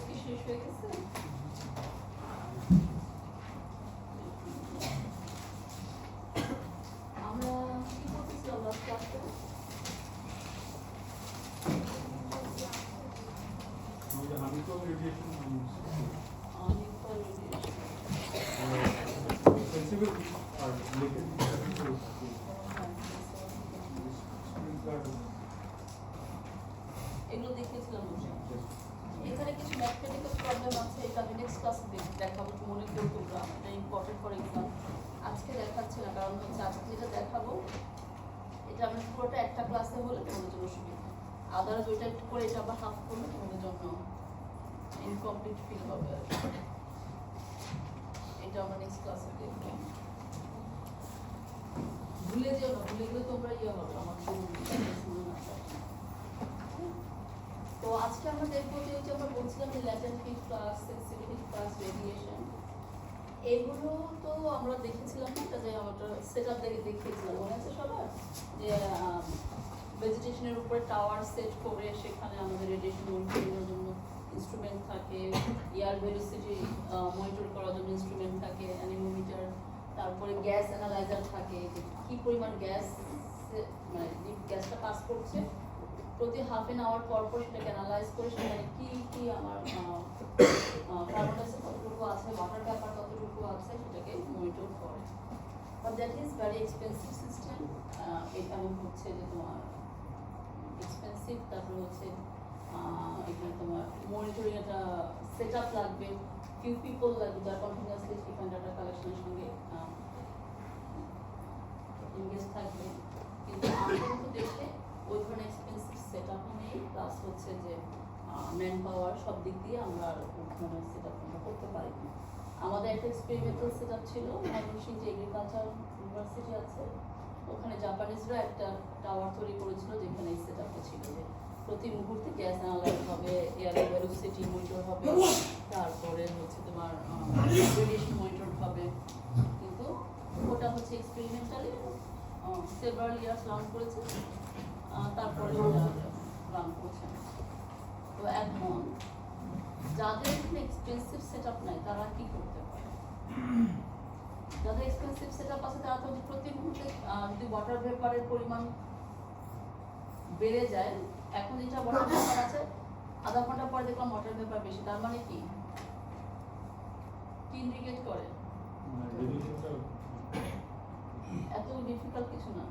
কি শেষ হয়ে গেছে? আমরা কি করতেছিলাম লাস্ট ক্লাসে? এগুলো দেখিয়েছিলাম। এখানে কিছু ম্যাথমেটিক্যাল প্রবলেম আছে, এটা আমি নেক্সট ক্লাসে দেখাবো, মনে করো তোমরা, এটা ইম্পর্টেন্ট ফর এক্সাম। আজকে দেখাচ্ছি না, কারণ হচ্ছে আজকে যেটা দেখাবো এটা আমরা পুরোটা একটা ক্লাসে হলে তোমাদের জন্য সুবিধা। আদার্স ওইটা একটু করে এটা আবার হাফ করলে তোমাদের জন্য ইনকমপ্লিট ফিল হবে। এটা আমরা নেক্সট ক্লাসে দেখবো। ভুলে যেও না, ভুলে গেলে তোমরা ইয়ে হবে আমার তো আজকে আমরা দেখবো যে হচ্ছে আমরা বলছিলাম যে latent heat flux, sensitive heat flux, radiation, এগুলো তো আমরা দেখেছিলাম এটা যে আমরা সেটআপ দেখিয়েছিলাম, মনে আছে সবার? যে ভেজিটেশনের উপরে টাওয়ার সেট করে সেখানে আমাদের রেডিয়েশন মনিটরিংয়ের জন্য ইনস্ট্রুমেন্ট থাকে, এয়ার ভেলোসিটি মনিটর করার জন্য ইনস্ট্রুমেন্ট থাকে, অ্যানিমোমিটার, তারপরে গ্যাস অ্যানালাইজার থাকে, যে কী পরিমাণ গ্যাস মানে গ্যাসটা পাস করছে প্রতি হাফ এন আওয়ার পর পর সেটাকে অ্যানালাইজ করে সেখানে কী কী আমার কার্বন ডাইঅক্সাইড কতটুকু আছে, ওয়াটার ভ্যাপার কতটুকু আছে সেটাকে মনিটর করে। But that is very expensive system. এটা হচ্ছে যে তোমার এক্সপেন্সিভ, তারপরে হচ্ছে এখানে তোমার মনিটরিং একটা সেট আপ লাগবে, ফিউ পিপল লাগবে যারা কন্টিনিউয়াসলি সেখানে ডাটা কালেকশনের সঙ্গে এনগেজ থাকবে। কিন্তু আমাদের মতো দেশে ওই ধরনের এক্সপেন্সিভ সেট আপও নেই, প্লাস হচ্ছে যে ম্যান পাওয়ার সব দিক দিয়ে আমরা ওই ধরনের সেট আপ আমরা করতে পারি না। আমাদের একটা এক্সপেরিমেন্টাল সেট আপ ছিল, ময়মনসিংহ যে এগ্রিকালচার ইউনিভার্সিটি আছে ওখানে জাপানিজরা একটা টাওয়ার তৈরি করেছিল যেখানে এই সেট আপটা ছিল যে প্রতি মুহূর্তে গ্যাস অ্যানালাইজ হবে, এয়ার ভেলোসিটি মনিটর হবে, তারপরে হচ্ছে তোমার রেডিয়েশন মনিটর হবে। কিন্তু ওটা হচ্ছে এক্সপেরিমেন্টালি সেভারাল ইয়ার্স রান করেছে, তারপরে রান করছে। তো এখন যাদের এখানে এক্সপেন্সিভ সেট আপ নাই তারা কি করতে পারে? যাদের এক্সপেন্সিভ সেট আপ আছে তারা তো প্রতি মুহূর্তে যদি ওয়াটার ভেপারের পরিমাণ বেড়ে যায়, এখন যেটা ওয়াটার ভেপার আছে আধা ঘন্টা পরে দেখলাম ওয়াটার ভেপার বেশি, তার মানে কি কি ইন্ডিকেট করে? এত ডিফিকাল্ট কিছু না।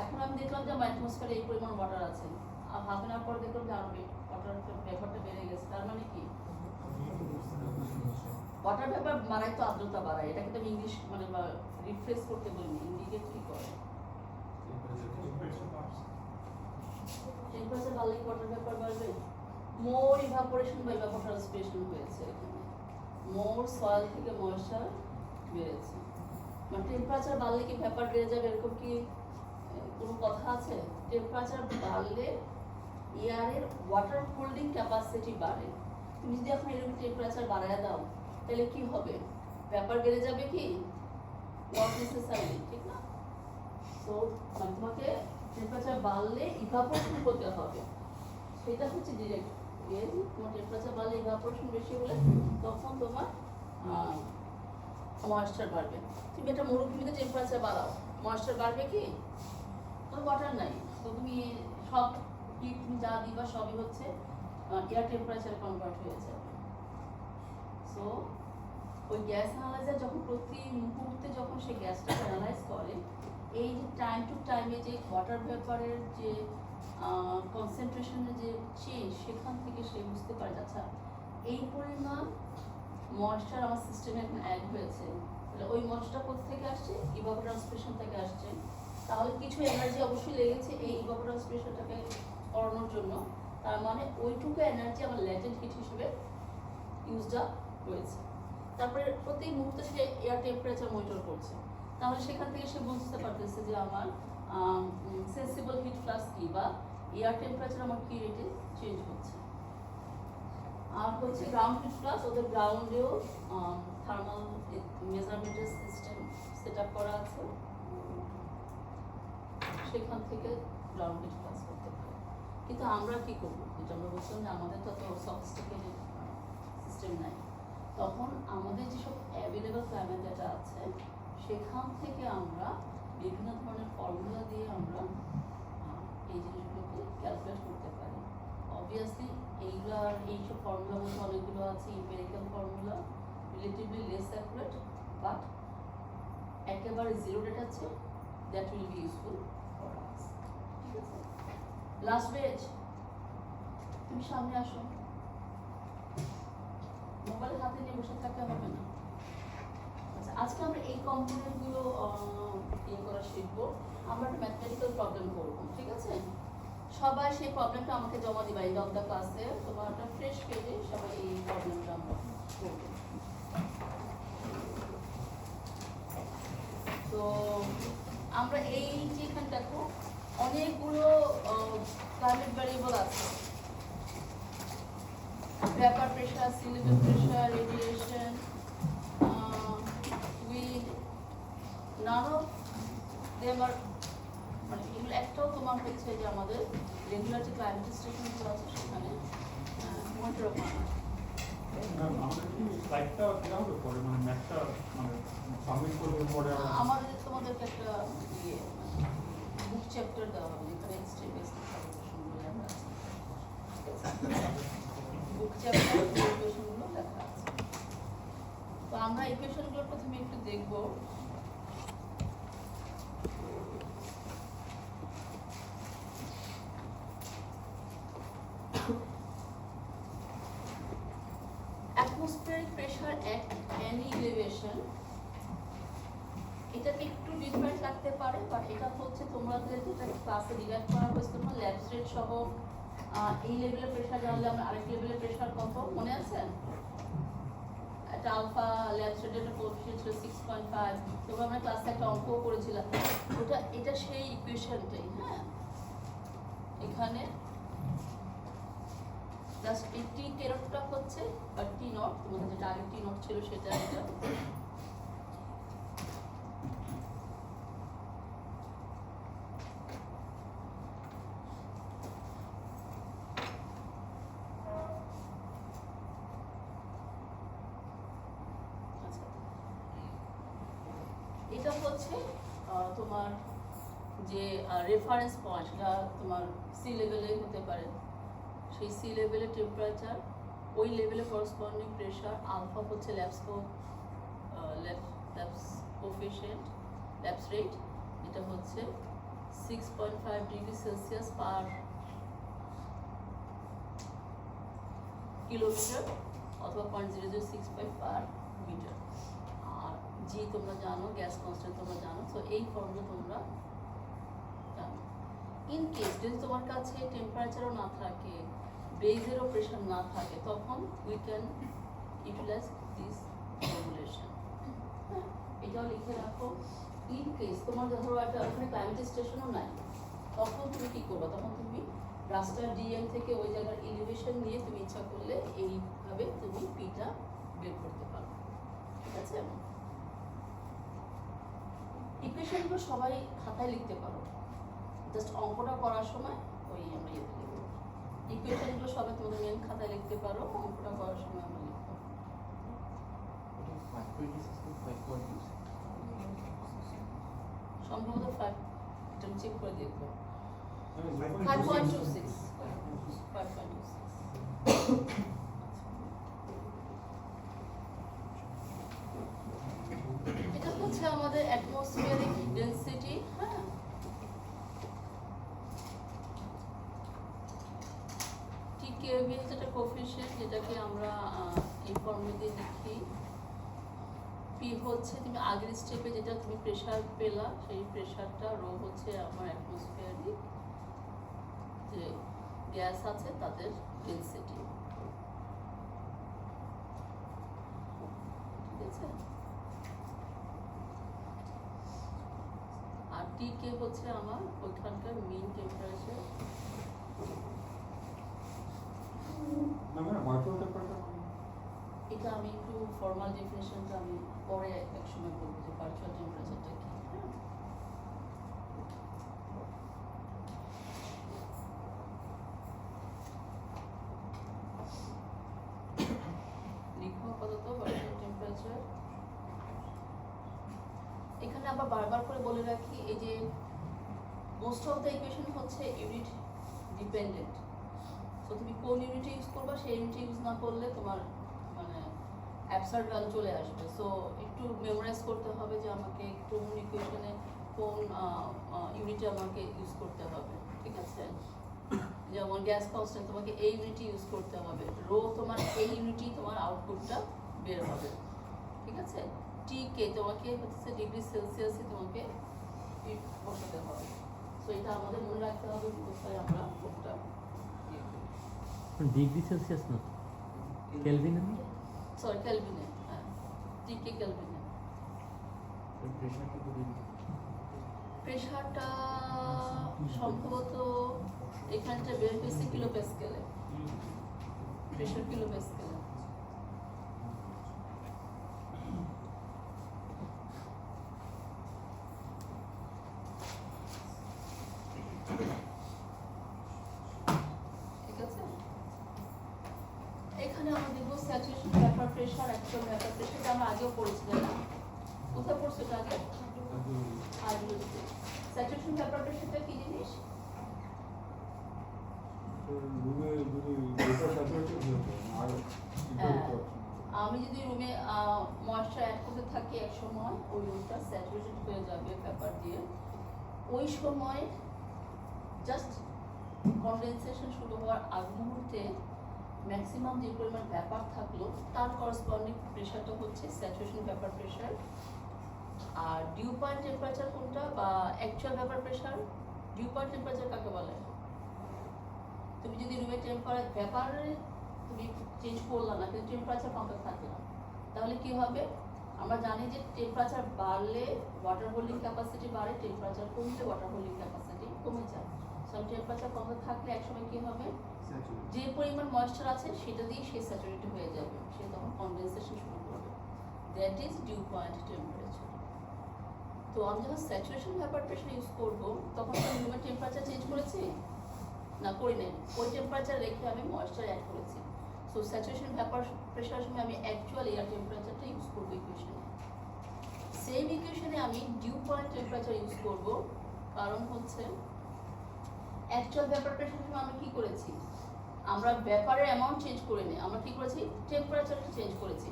এখন আমি দেখলাম যে আমার অ্যাটমসফিয়ারে এই পরিমাণ ওয়াটার আছে, আর হাফ এন আওয়ার পর দেখলাম যে আরো ওয়াটার ভেপারটা বেড়ে গেছে, তার মানে কি ওয়াটার ভেপার বাড়ায় তো আর্দ্রতা বাড়ায়। এটাকে তো আমি ইংলিশ মানে রিফ্রেশ করতে বলিনি, ইন্ডিকেট কি করে? টেম্পারেচার বাড়লে ওয়াটার ভেপার বাড়বে। মোর ইভাপোরেশন বা ইভাপোট্রান্সপিরেশন হয়েছে এখানে, মোর সয়েল থেকে ময়েশ্চার বেড়েছে। মানে টেম্পারেচার বাড়লে কি ভেপার বেড়ে যাবে এরকম কি কোনো কথা আছে? টেম্পারেচার বাড়লে এয়ারের ওয়াটার হোল্ডিং ক্যাপাসিটি বাড়ে। তুমি যদি এখন এরকম টেম্পারেচার বাড়ায় দাও তাহলে কি হবে? ভেপার বেড়ে যাবে কি? নট নেসেসারি, ঠিক না? তো মানে তোমাকে টেম্পারেচার বাড়লে ইভাপোরেশন করতে হবে, সেটা হচ্ছে ডিরেক্ট। তোমার টেম্পারেচার বাড়লে ইভাপোরেশন বেশি হলে তখন তোমার ময়েশ্চার বাড়বে। তুমি একটা মরুভূমিতে টেম্পারেচার বাড়াও, ময়েশ্চার বাড়বে কি? তোর ওয়াটার নাই, তো তুমি সব কি তুমি যা দিবা সবই হচ্ছে এয়ার টেম্পারেচারে কনভার্ট হয়ে যাবে। সো ওই গ্যাস অ্যানালাইজার যখন প্রতি মুহূর্তে যখন সে গ্যাসটাকে অ্যানালাইজ করে, এই যে টাইম টু টাইমে যে ওয়াটার ভেপারের যে কনসেন্ট্রেশনের যে চেঞ্জ, সেখান থেকে সে বুঝতে পারে আচ্ছা এই পরিমাণ ময়েশ্চার আমার সিস্টেমে এখন অ্যাড হয়েছে, তাহলে ওই ময়েশ্চারটা কোথা থেকে আসছে? ইভাপোট্রান্সপিরেশন থেকে আসছে। তাহলে কিছু এনার্জি অবশ্যই লেগেছে এই ইভাপোট্রান্সপিরেশনটাকে করানোর জন্য, তার মানে ওইটুকু এনার্জি আমার ল্যাটেন্ট হিট হিসেবে ইউজড আপ হয়েছে। তারপরে প্রতি মুহূর্তে সে এয়ার টেম্পারেচার মনিটর করছে, তাহলে সেখান থেকে সে বুঝতে পারতেছে যে আমার সেন্সিবল হিট ফ্লাক্স কি বা এয়ার টেম্পারেচার আমার কি রেটে চেঞ্জ হচ্ছে। আর হচ্ছে গ্রাউন্ড হিট ফ্লাক্স, ওদের গ্রাউন্ডেও থার্মাল মেজারমেন্টের সিস্টেম সেট আপ করা আছে, সেখান থেকে গ্রাউন্ড হিট ফ্লাক্স করতে পারে। কিন্তু আমরা কি করবো? যেটা আমরা বলছিলাম যে আমাদের তো সফিস্টিকেটেড তখন আমাদের যেসব অ্যাভেলেবল ক্লাইমেট ডেটা আছে সেখান থেকে আমরা বিভিন্ন ধরনের ফর্মুলা দিয়ে আমরা এই জিনিসগুলোকে ক্যালকুলেট করতে পারি। অবভিয়াসলি এইসব ফর্মুলার মধ্যে অনেকগুলো আছে empirical formula, relatively less accurate, but একেবারে জিরো ডেটা আছে, that will be useful for us. ঠিক আছে, লাস্ট পেজ, তুমি সামনে আসো, মোবাইল হাতে নিয়ে বসে থাকতে হবে না। আচ্ছা, আজকে আমরা এই কম্পোনেন্টগুলো ইয়ে করা শিখবো। আমরা একটা ম্যাথমেটিক্যাল প্রবলেম করবো, ঠিক আছে? সবাই সেই প্রবলেমটা আমাকে জমা দিবা এই অফ দ্য ক্লাসে। তোমার একটা ফ্রেশ পেজে সবাই এই প্রবলেমটা আমরা করবো। তো আমরা এই যে এখানে দেখো অনেকগুলো ক্লাইমেট ভ্যারিয়েবল আছে, vapour pressure, sea level pressure, radiation, wind, none of them আর, মানে এগুলো একটাও তোমার হচ্ছে যে আমাদের রেগুলার যে ক্লাইমেট স্টেশনগুলো আছে সেখানে মনিটর করা। আমাদের তোমাদেরকে একটা বুক চ্যাপ্টার দেওয়া হবে যেখানে স্টেপ বাই স্টেপ সাজেশনগুলো লেখা আছে। বুক চ্যাপ্টার ইকুয়েশনগুলো লেখা আছে। তো আমরা ইকুয়েশনগুলো প্রথমে একটু দেখব। Atmospheric pressure at any elevation, এটা একটু ডিফারেন্ট লাগতে পারে, বাট এটা হচ্ছে তোমাদের যেটা ক্লাসে ডিরাইভ করা হয়েছে তোমার ল্যাব স্টেট সহ এই লেভেলের প্রেশার জানলে আমরা আরেক লেভেলের প্রেশার কত মনে আছে? একটা আলফা ল্যাব স্টেটের একটা কোএফিসিয়েন্ট ছিল 6.5, তোমরা আমরা ক্লাসে একটা অঙ্কও করেছিলাম। এটা সেই ইকুয়েশনটাই। হ্যাঁ, এখানে জাস্ট এই টি কেরোটটা হচ্ছে বা টি নট, তোমাদের যেটা আগে টি নট ছিল সেটা এটা। এটা হচ্ছে তোমার যে রেফারেন্স পয়েন্ট, সেটা তোমার সি লেভেলে হতে পারে। সেই সি লেভেলের টেম্পারেচার, ওই লেভেলে করসপন্ডিং প্রেশার, আলফা হচ্ছে ল্যাবস কোএফিসিয়েন্ট, ল্যাবস রেট, এটা হচ্ছে 6.5 ডিগ্রি সেলসিয়াস পার কিলোমিটার অথবা 0.0065 পার মিটার। আর জি তোমরা জানো, গ্যাস কনস্ট্যান্ট তোমরা জানো। তো এই ফর্মুলা তোমরা জানো। ইন কেস যদি তোমার কাছে টেম্পারেচারও না থাকে, বেজেরও প্রেশার না থাকে, তখন we can utilize this formulation. এটাও লিখে রাখো। ইন কেস তোমার ধরো একটা ওখানে ক্লাইমেট স্টেশনও নাই, তখন তুমি কি করবে? তখন তুমি রাস্টার ডিএম থেকে ওই জায়গার এলিভেশন নিয়ে তুমি ইচ্ছা করলে এইভাবে তুমি পিটা বের করতে পারো। ঠিক আছে? ইকুয়েশনগুলো সবাই খাতায় লিখতে পারো, জাস্ট অঙ্কটা করার সময় ওই আমরা ইয়ে লিখব। ইকুয়েশনগুলো সবাই তোমাদের মেন খাতায় লিখতে পারো, অঙ্কটা করার সময় আমরা লিখব। সম্ভবত 5, এটা চেক করে দেখবো। 5.26 এটা হচ্ছে আমাদের অ্যাটমসফিয়ারিক ডেনসিটি। হ্যাঁ, টিকেভি যেটা কোএফিসিয়েন্ট, যেটাকে আমরা এই ফর্মুলা দিয়ে লিখি। পি হচ্ছে তুমি আগের স্টেপে যেটা তুমি প্রেশার পেলা, সেই প্রেশারটা। রো হচ্ছে আমার অ্যাটমসফিয়ারিক যে গ্যাস আছে তাদের ডেনসিটি। ঠিক আছে? আর টি কে হচ্ছে আমার ওইখানকার মিন টেম্পারেচার। এটা আমি একটু ফর্মাল ডেফিনেশনটা আমি পরে এক সময় বলবো যে ভার্চুয়াল টেম্পারেচারটা কি। লিখো কত কত বডি টেম্পারেচার। এখানে আবার বারবার করে বলে রাখি, এই যে মোস্ট অফ দ্য ইকুয়েশন হচ্ছে ইউনিট ডিপেন্ডেন্ট। সো তুমি কোন ইউনিটে ইউজ করবা সেই ইউনিটে ইউজ না করলে তোমার মানে অ্যাবসার্ড ভ্যালু চলে আসবে। সো একটু মেমোরাইজ করতে হবে যে আমাকে কোন ইকুয়েশনে কোন ইউনিটে আমাকে ইউজ করতে হবে, ঠিক আছে? যেমন গ্যাস কনস্ট্যান্ট তোমাকে এই ইউনিটে ইউজ করতে হবে, রো তোমার এই ইউনিটেই তোমার আউটপুটটা বের হবে, ঠিক আছে? টি কে তোমাকে হচ্ছে ডিগ্রি সেলসিয়াসে তোমাকে বসাতে হবে। সো এটা আমাদের মনে রাখতে হবে কোথায় আমরা কোনটা ডিগ্রি সেলসিয়াস না, কেলভিনে না, সরি কেলভিনে, হ্যাঁ টি কে কেলভিনে। প্রেশারটা সম্ভবত এখানটা বের হয়েছে কিলো প্যাসকেলে, প্রেশার কিলো প্যাসকেলে। ঠিক আছে, এখানে আমরা দেখবো saturation vapour pressure, actual vapour প্রেশারটা আমরা আগেও পড়েছিলাম না? কোথায় পড়ছো এটা আগে? স্যাচুরেশন ভ্যাপার প্রেশারটা কি জিনিস? আমি যদি রুমে ময়েশ্চার অ্যাড করতে থাকি এক সময়, ওই রুমটা স্যাচুরেটেড হয়ে যাবে ভ্যাপার দিয়ে। ওই সময় জাস্ট কনডেনসেশন শুরু হওয়ার আগ মুহূর্তে ম্যাক্সিমাম যে পরিমাণ ভ্যাপার থাকলো তার করসপন্ডিং প্রেশারটা হচ্ছে স্যাচুরেশন ভ্যাপার প্রেশার। আর ডিউ পয়েন্ট টেম্পারেচার কোনটা বা actual vapour pressure? Dew point temperature কাকে বলে? তুমি যদি রুমের ভ্যাপারে তুমি চেঞ্জ করলা না কিন্তু টেম্পারেচার কমতে থাকলো, তাহলে কি হবে? আমরা জানি যে টেম্পারেচার বাড়লে ওয়াটার হোল্ডিং ক্যাপাসিটি বাড়ে, টেম্পারেচার কমলে ওয়াটার হোল্ডিং ক্যাপাসিটি কমে যায়। সো টেম্পারেচার কমতে থাকলে একসময় কি হবে? যে পরিমাণ ময়েশ্চার আছে সেটা দিয়ে সে স্যাচুরেটেড হয়ে যাবে, সে তখন কনডেনসেশন শুরু করবে। That is dew point temperature. তো আমি যখন স্যাচুরেশন ভ্যাপার প্রেশার ইউজ করব তখন আমি রুমের টেম্পারেচার চেঞ্জ করেছি না, করি নাই। ওই টেম্পারেচার রেখে আমি ময়েশ্চার অ্যাড করেছি। সো স্যাচুরেশন ভ্যাপার প্রেশারের সময় আমি অ্যাকচুয়াল এয়ার টেম্পারেচারটা ইউজ করবো ইকুয়েশনে। সেম ইকুয়েশনে আমি ডিউ পয়েন্ট টেম্পারেচার ইউজ করব, কারণ হচ্ছে অ্যাকচুয়াল ভ্যাপার প্রেশারের সময় আমরা কি করেছি? আমরা ভ্যাপারের অ্যামাউন্ট চেঞ্জ করিনি, আমরা কি করেছি? টেম্পারেচারটা চেঞ্জ করেছি।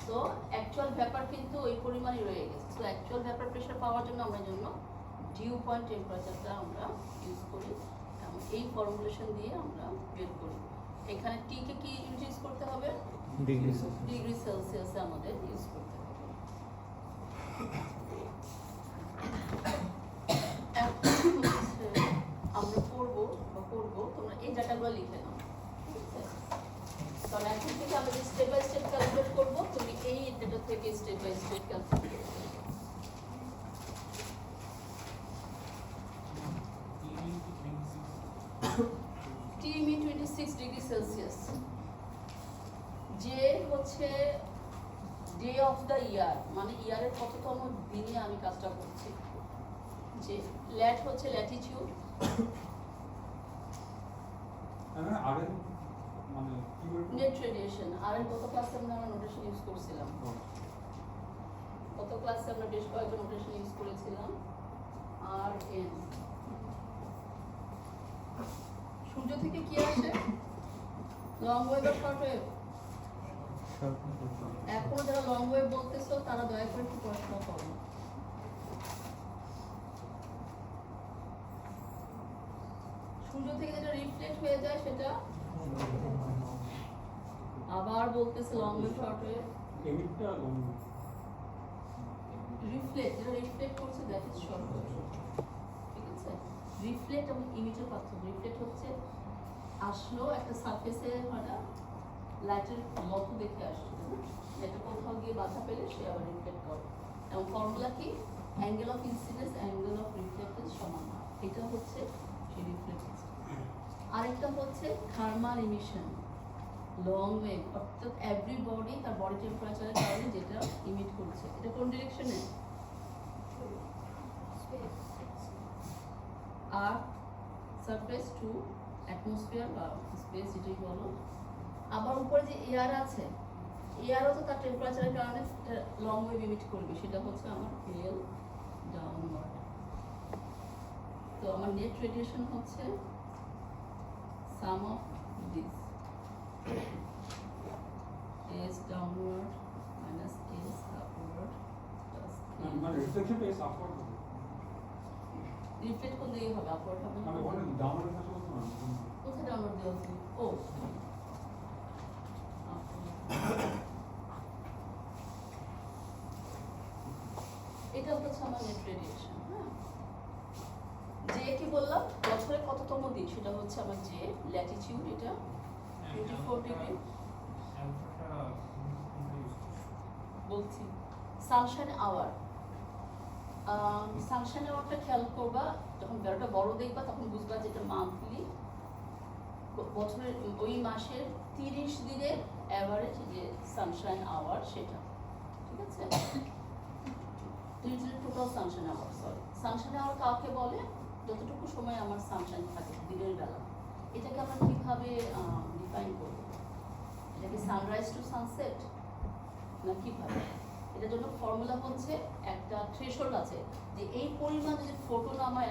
সো অ্যাকচুয়াল ভ্যাপার কিন্তু ওই পরিমাণই রয়ে গেছে। সো অ্যাকচুয়াল ভ্যাপার প্রেশার পাওয়ার জন্য আমরা জন্য ডিউ পয়েন্ট টেম্পারেচারটা আমরা ইউজ করি, এবং এই ফর্মুলেশন দিয়ে আমরা বের করি। এখানে টি কে কি ইউজ করতে হবে? ডিগ্রি সেলসিয়াসে আমাদের ইউজ করতে হবে। আমরা করবো তোমরা এই ডাটাগুলো লিখে নাও, ঠিক আছে? কারণ এখন থেকে আমরা যে স্টেপ বাই স্টেপ ক্যালকুলেট করবো, তুমি এই ডেটা থেকে স্টেপ বাই স্টেপ ক্যালকুলেট করবে। টি মি 26 ডিগ্রি সেলসিয়াস। যে হচ্ছে ডে অফ দ্য ইয়ার, মানে ইয়ারের কততম দিনে আমি কাজটা করছি। যে ল্যাট হচ্ছে ল্যাটিটিউড, নেট রেডিয়েশন। আর কত ক্লাসে আমরা নোটেশন ইউজ করছিলাম? কত ক্লাসে আমরা বেশ কয়েকটা নোটেশন ইউজ করেছিলাম। আর এন সূর্য থেকে কি আসে? লং ওয়েভ আর শর্ট ওয়েভ? এখন যারা লং ওয়েভ বলতেছো তারা দয়া করে একটু পড়াশোনা করো। সূর্য থেকে যেটা রিফ্লেক্ট হয়ে যায় সেটা আবার বলতেছে long wave short wave. Reflect, যেটা রিফ্লেক্ট করছে দ্যাট ইজ শর্ট ওয়েভ, ঠিক আছে? রিফ্লেক্ট এবং ইমিটের পার্থক্য। রিফ্লেক্ট হচ্ছে আসলো একটা সারফেসে মানে লাইটের মতো দেখে আসছে, যেটা কোথাও গিয়ে বাধা পেলে সে আবার রিফ্লেক্ট করে। এবং ফর্মুলা কি? Angle of incidence angle of রিফ্লেক্টের সমান। এটা হচ্ছে সেই রিফ্লেক্ট। আরেকটা হচ্ছে থার্মাল ইমিশন, লং ওয়েভ, অর্থাৎ এভরি বডি তার বডি টেম্পারেচারের কারণে যেটা ইমিট করছে। এটা কোন ডিরেকশনে? আর্থ সারফেস টু অ্যাটমসফিয়ার বা স্পেস, যেটাই বলো। আবার উপরে যে এয়ার আছে এয়ারও তো তার টেম্পারেচারের কারণে লং ওয়েভ ইমিট করবে, সেটা হচ্ছে আমার এল ডাউনওয়ার্ড। তো আমার নেট রেডিয়েশন হচ্ছে sum of this S downward minus S upward plus মানে রিফ্লেকশনটা এস আপওয়ার্ড হবে। রিফ্লেক্ট কোন দিকে হবে? আপওয়ার্ড হবে না? মানে ওখানে ডাউনওয়ার্ড আছে বলতে না। কোথায় ডাউনলোড দেওয়া আছে? ও এটা হচ্ছে আমার নেট রেডিয়েশন। হ্যাঁ, যে কি বললাম বছরে কততম দিন সেটা হচ্ছে আমার যে ল্যাটিটিউড, এটা 24 ডিগ্রি বলছি। সানশাইন আওয়ার, সানশাইন আওয়ারটা খেয়াল করবা, যখন বেরোটা বড় দেখবা তখন বুঝবা যে এটা মান্থলি, বছরের ওই মাসের 30 দিনের অ্যাভারেজ যে সানশাইন আওয়ার সেটা, ঠিক আছে? Total sunshine hour, sorry sunshine hour কাউকে বলে যতটুকু সময় আমার সানশাইন থাকে দিনের বেলা। এটাকে আমরা কিভাবে ডিফাইন করব? এটাকে সানরাইজ টু সানসেট না কিভাবে? এটার জন্য ফর্মুলা হচ্ছে একটা থ্রেশহোল্ড আছে, যে এই পরিমাণ যদি ফোটন আমার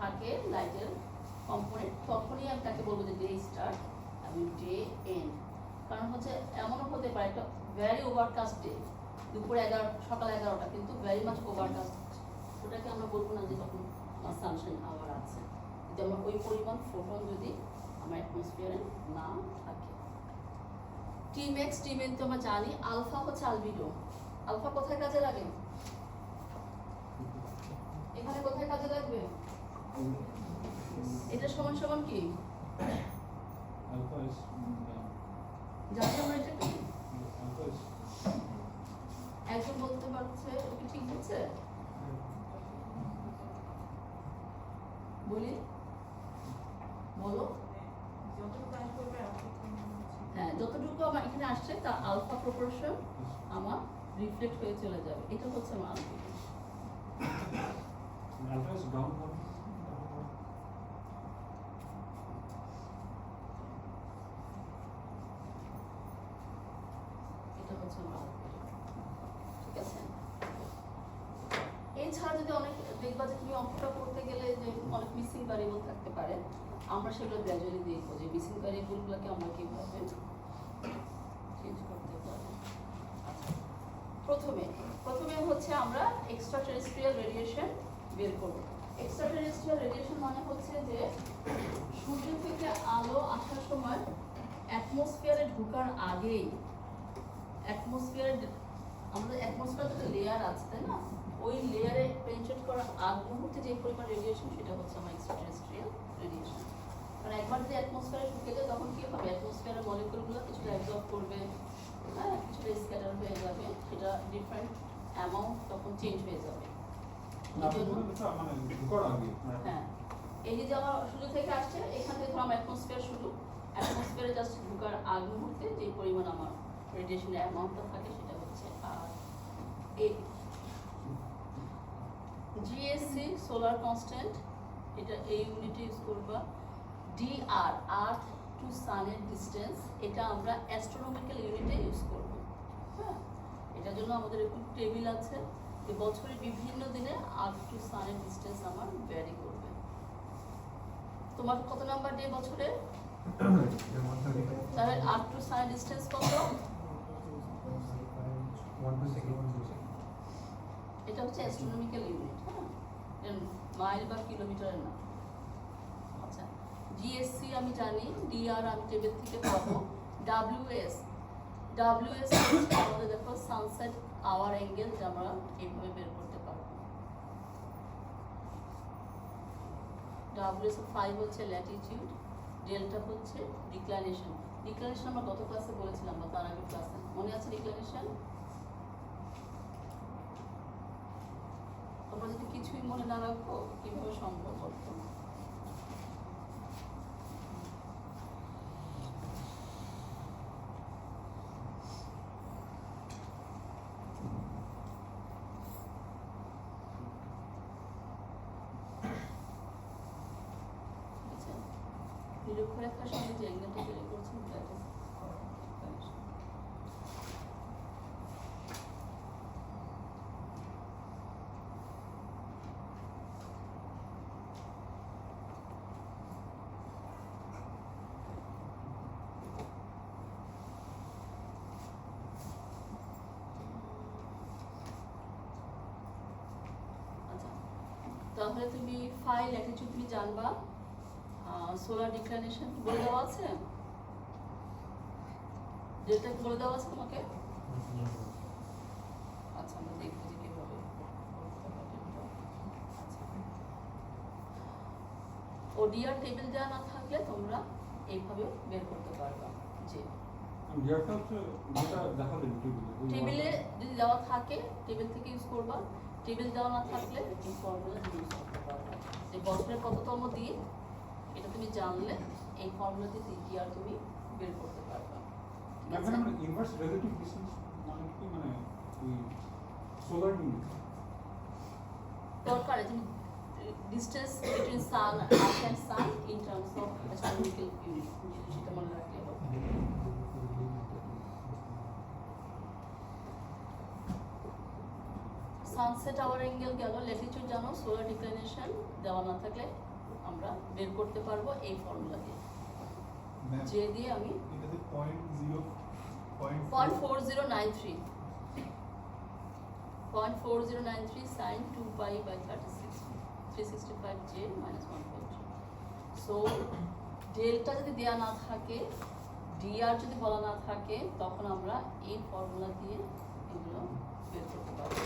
থাকে লাইটের কম্পোনেন্ট, তখনই আমি তাকে বলবো যে ডে স্টার্ট এবং ডে এন্ড। কারণ হচ্ছে এমনও হতে পারে একটা ভ্যারি ওভারকাস্ট ডে, দুপুর 11 সকাল 11টা কিন্তু ভ্যারি মাচ ওভারকাস্ট, ওটাকে আমরা বলবো না যে তখন আমার সানশাইন আওয়ার আছে, যদি আমার ওই পরিমাণ ফোটন যদি আমার অ্যাটমসফিয়ারে না থাকে। টিমেক্স টিমেন তো আমরা জানি, আলফা হচ্ছে আলবিডো। আলফা কোথায় কাজে লাগে? এখানে কোথায় কাজে লাগবে? এটা সমান সমান কি আলফা ইজ জানি আমরা এটা কি? আলফা ইজ একজন বলতে পারছে এটা কি ঠিক হচ্ছে? বলি বলো। হ্যাঁ, যতটুকু আমার এখানে আসছে তার আলফা প্রপোর্শন আমার রিফ্লেক্ট হয়ে চলে যাবে, এটা হচ্ছে আমার আলফা। আলফা ইজ ডাউন হবে। এটা হচ্ছে আমার আলফা, ঠিক আছে? এছাড়া যদি অনেক দেখবা যে তুমি অঙ্কটা করতে গেলে যে অনেক মিসিং ভ্যারিয়েবল থাকতে পারে, আমরা সেগুলো গ্র্যাজুয়ালি দেখবো যে মিসিং ভ্যারিয়েবলগুলোকে আমরা কিভাবে চেঞ্জ করতে পারি। প্রথমে হচ্ছে আমরা এক্সট্রা টেরেস্ট্রিয়াল রেডিয়েশন বের করব। এক্সট্রা টেরেস্ট্রিয়াল রেডিয়েশন মানে হচ্ছে যে সূর্য থেকে আলো আসার সময় অ্যাটমসফিয়ারে ঢোকার আগেই, অ্যাটমসফিয়ারে আমাদের অ্যাটমসফিয়ার একটা লেয়ার আছে তাই না, ওই লেয়ারে পেনিট্রেট করার আগ মুহূর্তে যে পরিমাণ রেডিয়েশন সেটা হচ্ছে আমার এক্সট্রা টেরেস্ট্রিয়াল রেডিয়েশন। কারণ একবার যদি অ্যাটমসফিয়ারে ঢুকে যায় তখন কি হবে, অ্যাটমসফিয়ারের মলিকুলগুলো কিছুটা অ্যাবজর্ব করবে, হ্যাঁ কিছুটা স্ক্যাটার হয়ে যাবে, সেটা ডিফারেন্ট অ্যামাউন্ট তখন চেঞ্জ হয়ে যাবে। মানে ঢোকার আগে হ্যাঁ, এই যে আমার সূর্য থেকে আসছে, এখান থেকে ধরো আমার অ্যাটমসফিয়ার শুরু, অ্যাটমসফিয়ারে জাস্ট ঢোকার আগ মুহূর্তে যে পরিমাণ আমার রেডিয়েশনের অ্যামাউন্টটা থাকে সেটা হচ্ছে আর এ জিএসসি সোলার কনস্ট্যান্ট, এটা এই ইউনিটে ইউজ করবা। ডিআর আর্থ টু সানের ডিস্টেন্স, এটা আমরা অ্যাস্ট্রোনমিক্যাল ইউনিটে ইউজ করব। হ্যাঁ, এটার জন্য আমাদের একটু টেবিল আছে যে বছরের বিভিন্ন দিনে আর্থ টু সানের ডিস্টেন্স আমার ভ্যারি করবে। তোমার কত নাম্বার ডে বছরে? তাহলে আর্থ টু সানের ডিস্টেন্স কত? এটা হচ্ছে অ্যাস্ট্রোনমিক্যাল ইউনিট, হ্যাঁ মাইল বা কিলোমিটারের না। আচ্ছা, জিএসসি আমি জানি, ডিআর আমি টেবিল থেকে পাবো। ডাব্লিউএস হচ্ছে আমাদের দেখো সানসেট আওয়ার অ্যাঙ্গেল, যা আমরা এইভাবে বের করতে পারবো। ডাব্লিউএস 5 হচ্ছে ল্যাটিটিউড, ডেল্টা হচ্ছে ডিক্লাইনেশন। ডিক্লাইনেশন আমরা গত ক্লাসে বলেছিলাম বা তার আগের ক্লাসে, মনে আছে ডিক্লাইনেশন? তোমরা যদি কিছুই মনে না রাখো কিভাবে সম্ভব করতো? নিরক্ষরেখার সঙ্গে যে অ্যাঙ্গেলটা তৈরি করছেন দ্যাট ইজ তাহলে তুমি ফাই ল্যাটিটিউড তুমি জানবা, সোলার ডিক্লাইনেশন বলে দেওয়া আছে, ডেল্টা বলে দেওয়া আছে তোমাকে। আচ্ছা আমরা দেখবো যে কিভাবে ওডিআর টেবিল দেওয়া না থাকলে তোমরা এইভাবে বের করতে পারবা যে গিয়ারটা হচ্ছে যেটা দেখালেন টেবিলে যদি দেওয়া থাকে টেবিল থেকে ইউজ করবা, টেবিল দেওয়া না থাকলে এই ফর্মুলা ইউজ করতে পারবা। যে বছরের কততম দিন এটা তুমি জানলে এই ফর্মুলা দিয়ে ডিআর তুমি বের করতে পারবা। এখন আমরা ইনভার্স রিলেটিভ ডিসটেন্স মানে কি, মানে ওই সোলার ইউনিট দরকার তুমি distance between sun earth and sun in terms of astronomical unit সেটা মনে রাখলে হবে। সানসেট আওয়ার অ্যাঙ্গেল গেল, ল্যাটিটিউড জানো, সোলার ডিক্লাইনেশন দেওয়া না থাকলে আমরা বের করতে পারবো এই ফর্মুলা দিয়ে, যে দিয়ে আমি এটাতে 0.40 0.4093 0.4093 sin 2 pi by 36 365 j minus 1.2। So delta যদি দেয়া না থাকে, ডিআর যদি বলা না থাকে, তখন আমরা এই ফর্মুলা দিয়ে এগুলো বের করতে পারবো।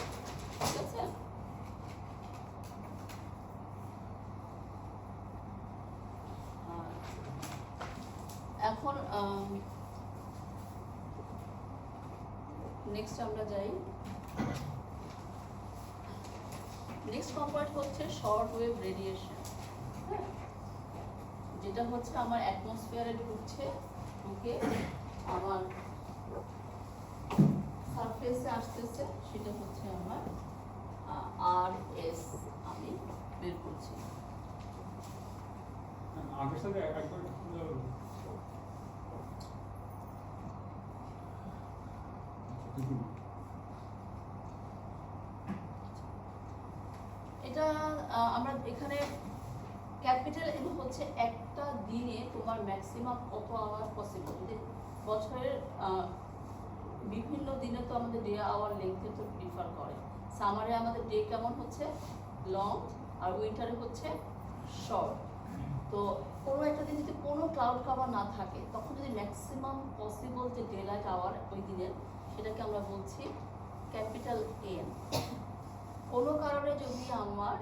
ঠিক আছে? এখন নেক্সট আমরা যাই, নেক্সট কম্পোনেন্ট হচ্ছে শর্ট ওয়েভ রেডিয়েশন। হ্যাঁ, যেটা হচ্ছে আমার অ্যাটমসফিয়ারে ঢুকছে, ঢুকে আমার সারফেসে আসতেছে, সেটা হচ্ছে আমার আর এস আমি বের করছি। আগের সাথে একবার এটা আমরা এখানে ক্যাপিটাল এম হচ্ছে একটা দিনে তোমার ম্যাক্সিমাম কত আওয়ার পসিবল। যদি বছরের বিভিন্ন দিনে তো আমাদের ডে আওয়ার লেংথে তো ডিফার করে। সামারে আমাদের ডে কেমন হচ্ছে লং, আর উইন্টারে হচ্ছে শর্ট। তো কোনো একটা দিন যদি কোনো ক্লাউড কাভার না থাকে, তখন যদি ম্যাক্সিমাম পসিবল যে ডে লাইট আওয়ার ওই দিনের, সেটাকে আমরা বলছি ক্যাপিটাল এন। কোনো কারণে যদি আমার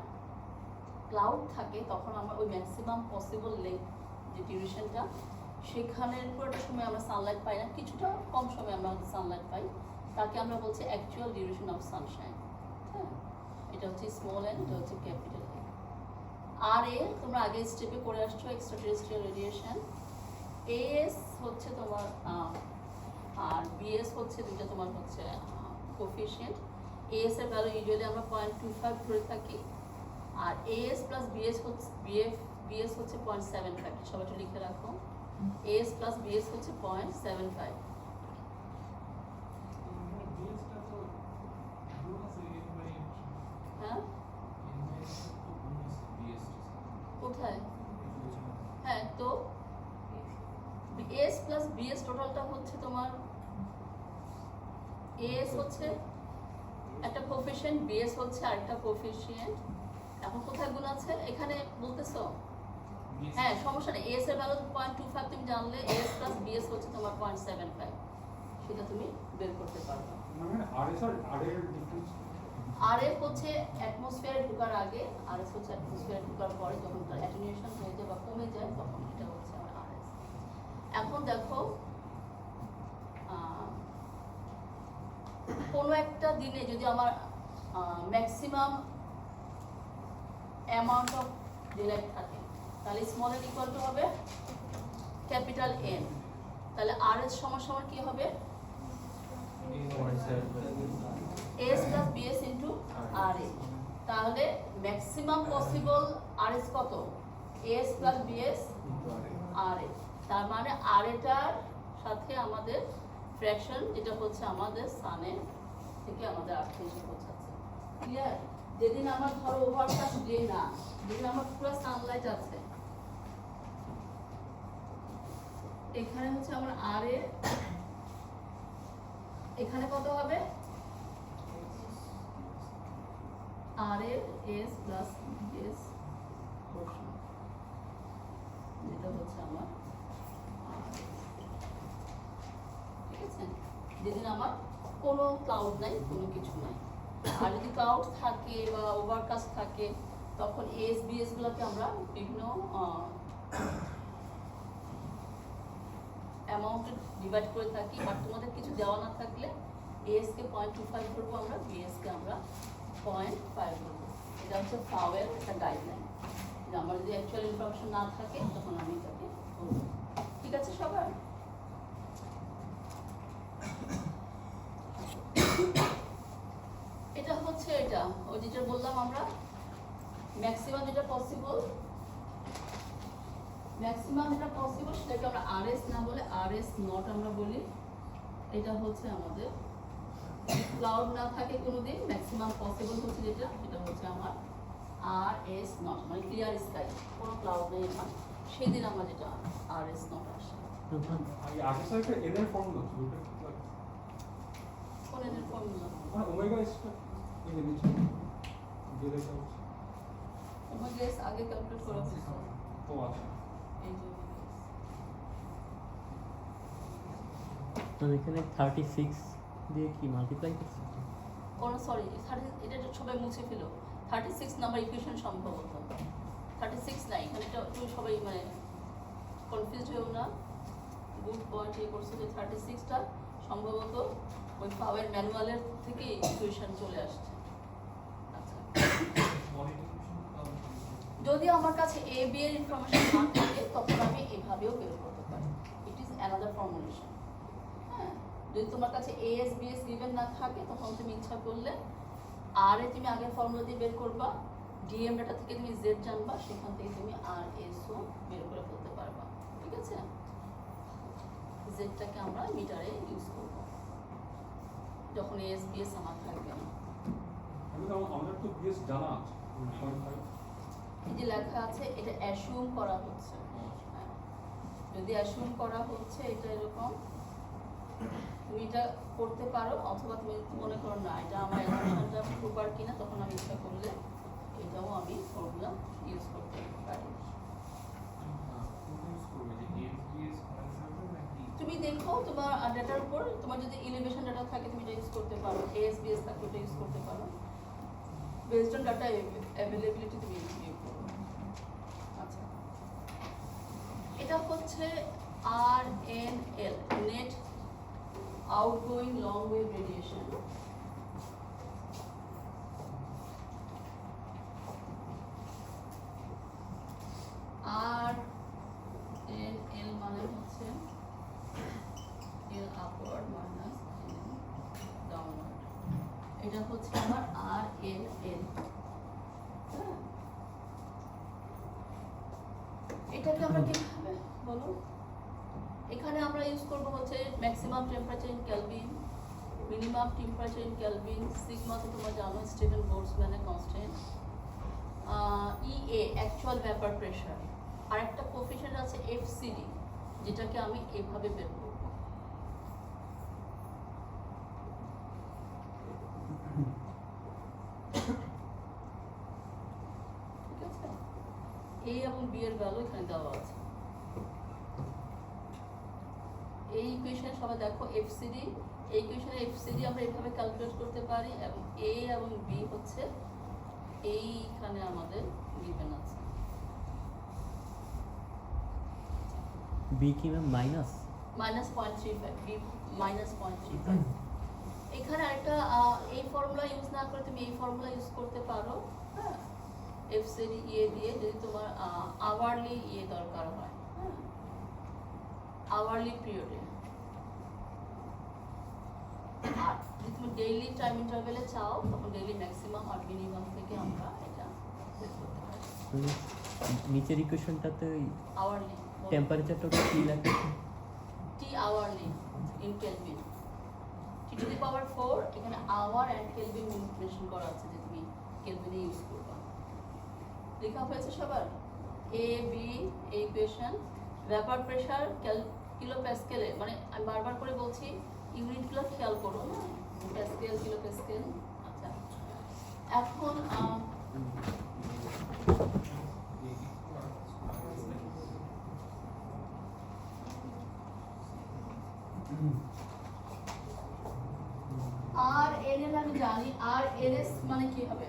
ক্লাউড থাকে, তখন আমার ওই ম্যাক্সিমাম পসিবল লেন্থ যে ডিউরেশনটা, সেখানের পুরোটা সময় আমরা সানলাইট পাই না, কিছুটা কম সময় আমরা সানলাইট পাই, তাকে আমরা বলছি অ্যাকচুয়াল ডিউরেশন অফ সানশাইন। হ্যাঁ, এটা হচ্ছে স্মল এন, এটা হচ্ছে ক্যাপিটাল এন। আর এ তোমরা আগে স্টেপে করে আসছো, এক্সট্রা টেরেস্ট্রিয়াল রেডিয়েশন। এএস হচ্ছে তোমার আর বিএস হচ্ছে দুইটা তোমার হচ্ছে কোফিশিয়েন্ট। এএস এর ভ্যালু ইউজুয়ালি আমরা 0.25 ধরে থাকি, আর এএস প্লাস বিএস হচ্ছে বিএস হচ্ছে 0.7 থাকি। সবাই একটু লিখে রাখো, এএস প্লাস বিএস হচ্ছে 0.75। হ্যাঁ, কোথায়? হ্যাঁ, তো এএস প্লাস বিএস টোটালটা হচ্ছে তোমার, এএস হচ্ছে একটা কোফিশিয়েন্ট, বিএস হচ্ছে আরেকটা কোফিশিয়েন্ট। এখন কোথায় গুণ আছে এখানে বলতেছো? হ্যাঁ, সমস্যা নেই, এএস এর ভ্যালু 0.25 তুমি জানলে, এএস প্লাস বিএস হচ্ছে তোমার 0.75, সেটা তুমি বের করতে পারবে। মানে আরএস আর আর এর ডিফারেন্স, আরএফ হচ্ছে অ্যাটমসফিয়ারে ঢোকার আগে, আরএস হচ্ছে অ্যাটমসফিয়ারে ঢোকার পরে, যখন তার অ্যাটেনুয়েশন হয়ে যায় বা কমে যায়, তখন এটা হচ্ছে আমার আরএস। এখন দেখো কোনো একটা দিনে যদি আমার ম্যাক্সিমাম অ্যামাউন্ট অফ ডিলাইট থাকে, তাহলে স্মল এন ইকুয়াল টু হবে ক্যাপিটাল এন। তাহলে আর এস সমান সমান কি হবে? এস প্লাস বিএস ইন্টু আর এ। তাহলে ম্যাক্সিমাম পসিবল আর এস কত? এস প্লাস বিএস আর এ। তার মানে আর এটার সাথে আমাদের ফ্র্যাকশন, যেটা হচ্ছে আমাদের সানে থেকে আমাদের আর্থে এসে পৌঁছাচ্ছে। ক্লিয়ার? যেদিন আমার ধরো ওভারকাস্ট ডে না, যেদিন আমার পুরো সানলাইট আছে, এখানে হচ্ছে আমার আর এ, এখানে কত হবে? আর এর এস প্লাস এস পোর্শন, যেটা হচ্ছে আমার RS, ঠিক আছে? যেদিন আমার কোনো ক্লাউড নাই, কোনো কিছু নাই। আর যদি ক্লাউড থাকে বা ওভারকাস্ট থাকে তখন এস বিএস গুলোকে আমরা বিভিন্ন অ্যামাউন্টে ডিভাইড করে থাকি। বাট তোমাদের কিছু দেওয়া না থাকলে এস কে 0.25 ধরবো আমরা, বিএস কে আমরা 0.5 ধরবো। এটা হচ্ছে ফাওয়ের একটা গাইডলাইন, যে আমার যদি অ্যাকচুয়াল ইনফরমেশন না থাকে তখন আমি এটাকে ধরবো। ঠিক আছে সবার? এটা হচ্ছে এটা ওই যেটা বললাম আমরা ম্যাক্সিমাম যেটা পসিবল, সেটাকে আমরা আরএস না বলে আরএস নট আমরা বলি। এটা হচ্ছে আমাদের ক্লাউড না থাকে কোনোদিন, ম্যাক্সিমাম পসিবল হচ্ছে যেটা, সেটা হচ্ছে আমার আরএস নট, মানে ক্লিয়ার স্কাই, কোনো ক্লাউড নেই আমার, সেদিন আমার যেটা আরএস নট আসে। এই আগে সাইডে এর ফর্মুলা ছিল ওটা কি লাগে? কোন এর ফর্মুলা? মানে ওমেগা এসটা এই যে নিচে দিয়ে লেখা হচ্ছে। ওমেগা এস আগে ক্যালকুলেট করা হয়েছে, ও আচ্ছা, এই যে মানে এখানে 36 দিয়ে কি মাল্টিপ্লাই করছে? সরি এটা সবাই মুছে ফেলো। 36 নাম্বার ইকুয়েশন সম্ভবত 36 নাই, এখানে এটা তুমি সবাই মানে কনফিউজ হয়েও না। গুড পয়েন্ট এই করছো যে 36টা সম্ভবত ওই পাওয়ার ম্যানুয়ালের থেকে ইকুয়েশন চলে আসছে। আচ্ছা, যদি আমার কাছে এ বি এর ইনফরমেশন না থাকে তখন আমি এভাবেও বের করতে পারি। It is another formulation. হ্যাঁ, যদি তোমার কাছে A S B S given না থাকে তখন তুমি ইচ্ছা করলে আর এ তুমি আগের ফর্মুলা দিয়ে বের করবা, ডিএম ডাটা থেকে তুমি জেড জানবা, সেখান থেকে তুমি আর এস ও বের করে ফেলতে পারবা। ঠিক আছে? জেডটাকে আমরা মিটারে ইউজ করব যখন এস বি এস আমার থাকবে না। আমাদের তো বিএস জানা আছে 0.5। এই যে লেখা আছে এটা অ্যাসিউম করা হচ্ছে। হ্যাঁ, যদি অ্যাসিউম করা হচ্ছে এটা এরকম, তুমি এটা করতে পারো, অথবা তুমি মনে করো না এটা আমার অ্যাসাম্পশনটা প্রপার কিনা, তখন আমি ইচ্ছা করলে এটাও আমি ফর্মুলা ইউজ করতে পারি। তুমি দেখো তোমার ডাটার উপর, তোমার যদি এলিভেশন ডাটা থাকে তুমি এটা ইউজ করতে পারো, এএসবিএস থাকে ওটা ইউজ করতে পারো, বেসড অন ডাটা অ্যাভেলেবিলিটি তুমি ইউজ করো। আচ্ছা, এটা হচ্ছে RNL, net outgoing long wave radiation. RNL মানে হচ্ছে L upward minus L downward. এটা হচ্ছে আমার RNL। এটাকে আমরা কিভাবে বলো, এখানে আমরা ইউজ করব হচ্ছে maximum temperature in kelvin, minimum temperature in kelvin, sigma তো তোমরা জানো স্টিফেন বোল্টজম্যানের constant, EA actual vapour pressure, আর একটা কোএফিশিয়েন্ট আছে FCD, যেটাকে আমি এভাবে বের করব। ঠিক আছে? A এবং B এর ভ্যালু এখানে দেওয়া আছে। এই ইকুয়েশনে সবাই দেখো FCD, এই ইকুয়েশনে FCD আমরা এভাবে ক্যালকুলেট করতে পারি, এবং A এবং B হচ্ছে এইখানে আমাদের গিভেন আছে। B কি ম্যাম মাইনাস -0.35, B -0.35। এখানে আরেকটা এই ফর্মুলা ইউজ না করে তুমি এই ফর্মুলা ইউজ করতে পারো। হ্যাঁ, FCD ইয়ে দিয়ে, যদি তোমার আওয়ারলি ইয়ে দরকার হয়, হ্যাঁ আওয়ারলি পিরিয়ডে, আর যদি তুমি ডেইলি টাইম ইন্টারভ্যালে চাও তখন ডেইলি ম্যাক্সিমাম আর মিনিমাম থেকে আমরা এটা বের করতে পারি। নিচের ইকুয়েশনটাতে ওই আওয়ারলি টেম্পারেচারটা কি লেখা আছে? T hourly in Kelvin, T to the power 4, এখানে আওয়ার এন্ড কেলভিন মেনশন করা আছে যে তুমি কেলভিনে ইউজ করবা। লেখা হয়েছে সবার? A B এই ইকুয়েশন, ভ্যাপার প্রেসার কিলো প্যাসকেলে, মানে আমি বারবার করে বলছি ইউনিটগুলো খেয়াল করো না, প্যাসকেল কিলো প্যাসকেল। আচ্ছা, এখন আর এন এল আমি জানি, আর এন এস মানে কি হবে?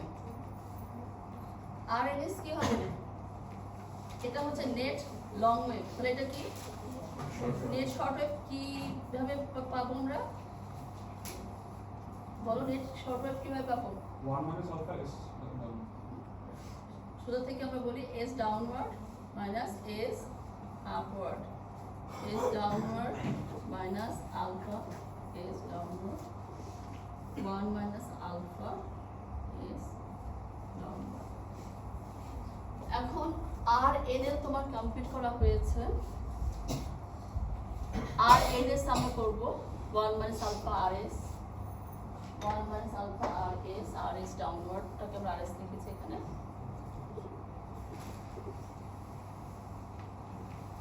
আর এন এস কি হবে? এটা হচ্ছে নেট লং ওয়েভ, তাহলে এটা কি নেট শর্ট ওয়েভ কিভাবে পাবো আমরা? বলো, নেট শর্ট ওয়েভ কিভাবে পাবো? 1 minus alpha is সোজা থেকে আমরা বলি S downward minus S upward, S downward minus alpha S downward, 1 minus alpha S downward. এখন আর এন এল তোমার কমপ্লিট করা হয়েছে। আর এন এস আমরা করব 1 মাইনাস আলফা আর এস, 1 মাইনাস আলফা আর এস ডাউনওয়ার্ডটাকে আমরা আর এস লিখেছি এখানে।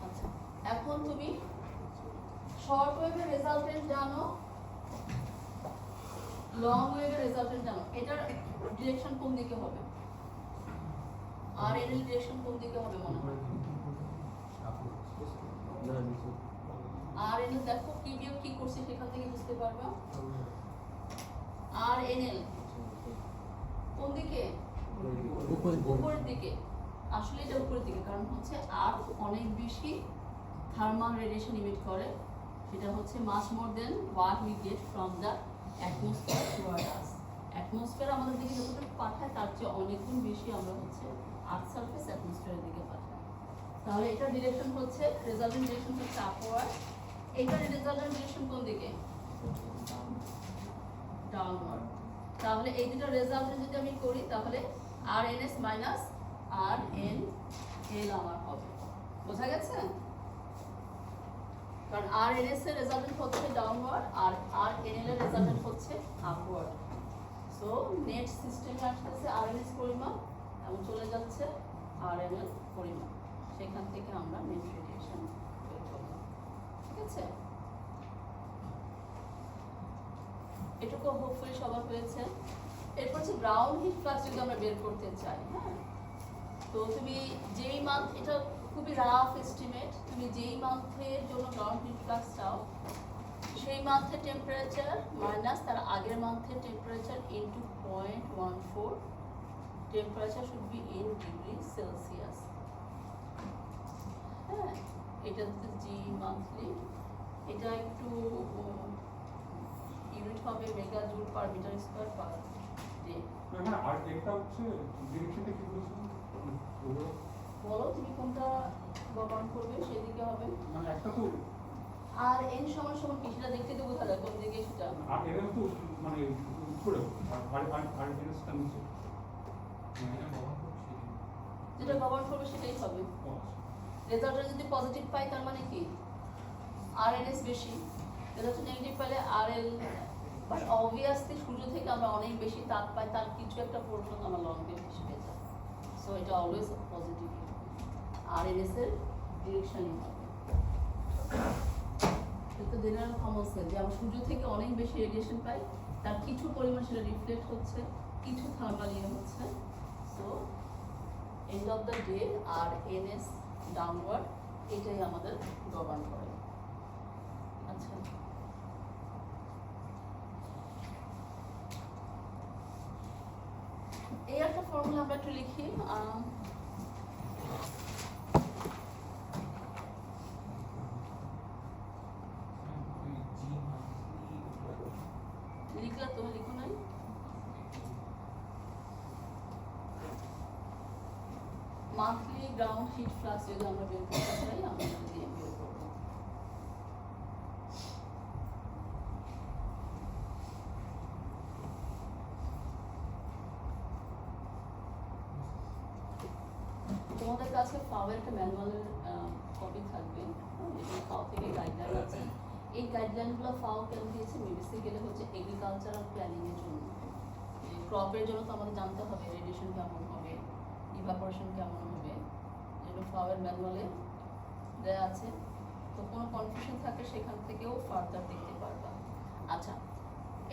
আচ্ছা, এখন তুমি শর্ট ওয়েভের রেজাল্টেন্ট জানো, লং ওয়েভের রেজাল্টেন্ট জানো, এটার ডিরেকশন কোন দিকে হবে? আর এন এর ডিরেকশন কোন দিকে হবে মনে হয়? আর এন এল দেখো কি বিয়োগ কি করছি সেখান থেকে বুঝতে পারবা। আর এন এল কোন দিকে? উপরের দিকে। আসলে এটা উপরের দিকে, কারণ হচ্ছে আর অনেক বেশি থার্মাল রেডিয়েশন ইমিট করে, সেটা হচ্ছে much more than what we get from the atmosphere toward us. Atmosphere আমাদের দিকে যতটুকু পাঠায় তার চেয়ে অনেক গুণ বেশি আমরা হচ্ছে আর্থ সারফেস অ্যাটমসফিয়ারের দিকে পাঠাই। তাহলে এটা ডিরেকশন হচ্ছে, রেজাল্টেন্ট ডিরেকশন হচ্ছে আপওয়ার্ড। এইটার রেজাল্টেন্ট ডিরেকশন কোন দিকে? ডাউনওয়ার্ড। তাহলে এই দুটো রেজাল্টেন্ট যদি আমি করি তাহলে আর এন এস মাইনাস আর এন এল আমার হবে। বোঝা গেছে? কারণ আর এন এস এর রেজাল্টেন্ট হচ্ছে ডাউনওয়ার্ড আর আর এন এল এর রেজাল্টেন্ট হচ্ছে আপওয়ার্ড। সো নেট সিস্টেমে আসতেছে আর এন এস পরিমাপ এবং চলে যাচ্ছে আর এন এল পরিমাপ, সেখান থেকে আমরা নেট রেডিয়েশন বের করব। ঠিক আছে, এটুকু হোপফুলি সবার হয়েছে। এরপর হচ্ছে গ্রাউন্ড হিট ফ্লাক্স যদি আমরা বের করতে চাই, হ্যাঁ, তো তুমি যেই মান্থ, এটা খুবই রাফ এস্টিমেট, তুমি যেই মান্থের জন্য গ্রাউন্ড হিট ফ্লাক্স চাও সেই মান্থের টেম্পারেচার মাইনাস তার আগের মান্থের temperature into 0.14, temperature should be in degree Celsius. হ্যাঁ, এটা হচ্ছে জি মান্থলি, এটা একটু ইউনিট হবে mega joule per metre square per day. মানে আর এটা হচ্ছে ডিরেকশনটা কি বলছেন? বলো তুমি কোনটা ব্যবহার করবে সেদিকে হবে। মানে একটা তো আর এন সমান সমান কি সেটা দেখতে তো বোঝা যায় কোন দিকে সেটা। আর এর তো মানে উপরে আর এনএসটা নিচে, যেটা ব্যবহার করবে সেটাই হবে। রেজাল্টটা যদি পজিটিভ পাই তার মানে কি আর এন এস বেশি, রেজাল্ট নেগেটিভ পেলে আর এল, বাট অবভিয়াসলি সূর্য থেকে আমরা অনেক বেশি তাপ পাই, তার কিছু একটা পোর্শন আমার লং ওয়েভ হিসেবে যায়। সো এটা অলওয়েজ পজিটিভ, আর এন এস এর ডিরেকশনই হবে। এটা জেনারেল কমন সেন্স যে আমরা সূর্য থেকে অনেক বেশি রেডিয়েশন পাই, তার কিছু পরিমাণ সেটা রিফ্লেক্ট হচ্ছে, কিছু থার্মাল ইয়ে হচ্ছে। So end of the day R N S downward এটাই আমাদের গভর্ন করে। আচ্ছা, এই একটা ফর্মুলা আমরা একটু লিখি। লিখলা তো, লিখো নাই? মান্থলি গ্রাউন্ড হিট ফ্লাক্স যদি আমরা বের করতে চাই আমরা দিয়ে বের করব। তোমাদের কাছে ফাওয়ের একটা ম্যানুয়ালের কপি থাকবে, ফাও থেকে গাইডলাইন আছে। এই গাইডলাইনগুলো ফাও কেন দিয়েছে? বেসিক্যালি হচ্ছে এগ্রিকালচারাল প্ল্যানিং এর জন্য। ক্রপের জন্য তো আমাদের জানতে হবে রেডিয়েশন কেমন হবে, ইভাপোরেশন কেমন হবে, যেগুলো ফাওয়ের ম্যানুয়ালে দেওয়া আছে। তো কোনো কনফিউশন থাকে সেখান থেকেও ফার্দার দেখতে পারবা। আচ্ছা,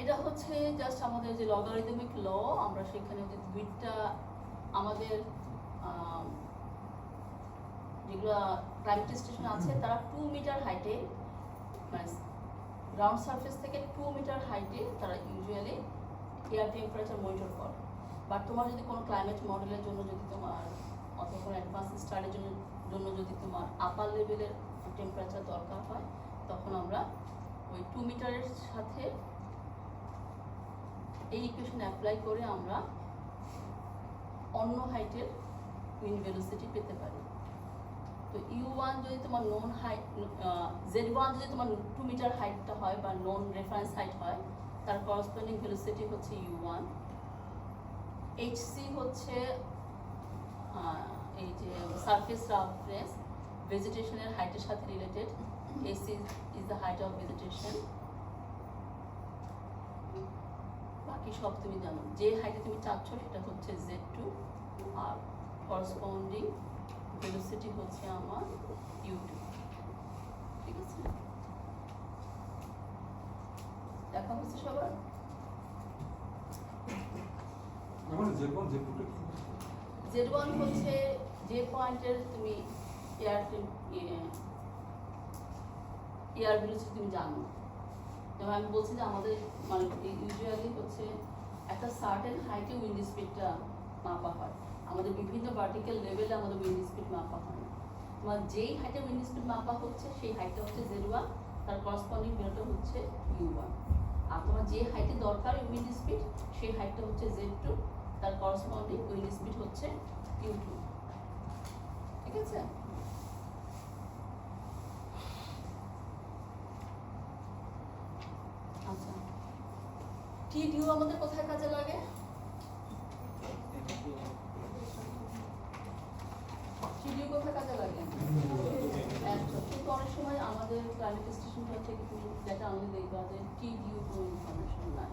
এটা হচ্ছে হচ্ছে জাস্ট আমাদের যে লগারিদমিক ল, আমরা সেখানে যে দুইটা আমাদের যেগুলো ক্লাইমেট স্টেশন আছে তারা 2 মিটার হাইটে, মানে গ্রাউন্ড সারফেস থেকে 2 মিটার হাইটে তারা ইউজুয়ালি এয়ার টেম্পারেচার মনিটর করে। বাট তোমার যদি কোনো ক্লাইমেট মডেলের জন্য যদি তোমার অথবা কোনো অ্যাডভান্স স্টাডির জন্য যদি তোমার আপার লেভেলের টেম্পারেচার দরকার হয়, তখন আমরা ওই 2 মিটারের সাথে এই ইকুয়েশন অ্যাপ্লাই করে আমরা অন্য হাইটের উইন্ড ভেলোসিটি পেতে পারি। তো U1 যদি তোমার নন হাইট, Z1 যদি তোমার 2 মিটার হাইটটা হয় বা নন রেফারেন্স হাইট হয়, তার করসপন্ডিং ভেলোসিটি হচ্ছে U1। HC হচ্ছে এই যে সারফেস রাফনেস ভেজিটেশনের হাইটের সাথে related. AC is the height of vegetation. বাকি সব তুমি জানো, যে হাইটে তুমি চাচ্ছ সেটা হচ্ছে Z2, আর করসপন্ডিং ভেলোসিটি হচ্ছে আমার U2। ঠিক আছে, দেখা হচ্ছে সবার? আমার Z1 Z2 টা কি? Z1 হচ্ছে যে পয়েন্টের তুমি এয়ার ভেলোসিটি তুমি জানো। যেমন আমি বলছি যে আমাদের মানে ইউজুয়ালি হচ্ছে একটা সার্টেন হাইটে উইন্ড স্পিডটা মাপা হয়। আমাদের বিভিন্ন ভার্টিক্যাল লেভেলে আমাদের উইন্ড স্পিড মাপা হয় না। তোমার যেই হাইটে উইন্ড স্পিড মাপা হচ্ছে সেই হাইটটা হচ্ছে Z1, তার করসপন্ডিং ভ্যালুটা হচ্ছে U1। আর তোমার যে হাইটে দরকার উইন্ড স্পিড সেই হাইটটা হচ্ছে Z2, তার করসপন্ডিং উইন্ড স্পিড হচ্ছে U2। ঠিক আছে? আচ্ছা, TDU আমাদের কোথায় কাজে লাগে? TDU কোথায় কাজে লাগে? কিন্তু অনেক সময় আমাদের ক্লাইমেট স্টেশনটা থেকে তুমি ডেটা আনলে দেখবা যে TDU কোনো ইনফরমেশন নাই।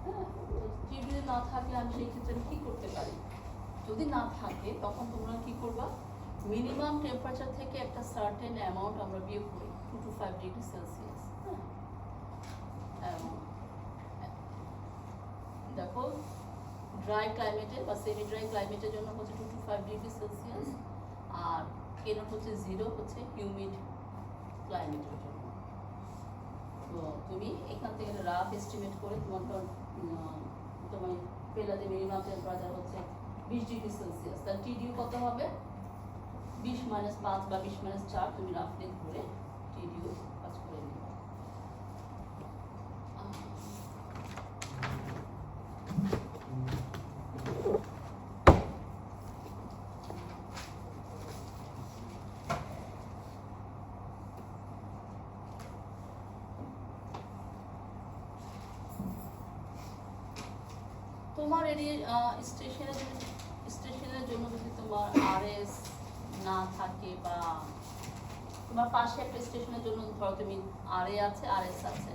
হ্যাঁ, তো TDU না থাকলে আমি সেই ক্ষেত্রে কি করতে পারি? যদি না থাকে তখন তোমরা কি করবা, মিনিমাম টেম্পারেচার থেকে একটা সার্টেন অ্যামাউন্ট আমরা বিয়োগ করি, 2 to 5 ডিগ্রি সেলসিয়াস। দেখো ড্রাই ক্লাইমেটে বা সেমি ড্রাই ক্লাইমেটের জন্য হচ্ছে 2 to 5 ডিগ্রি সেলসিয়াস, আর কেন হচ্ছে 0 হচ্ছে হিউমিড ক্লাইমেটের জন্য। তো তুমি এখান থেকে রাফ এস্টিমেট করে তোমার পেলা যে মিনিমাম টেম্পারেচার হচ্ছে 20 ডিগ্রি সেলসিয়াস, তার TDU কত হবে? 20 - 5 বা 20 - 4 তুমি রাফলি ধরে TDU কাজ করে নিবে। তোমার স্টেশনের জন্য যদি তোমার RS না থাকে বা তোমার পাশে একটা স্টেশনের জন্য ধরো তুমি RA আছে RS আছে,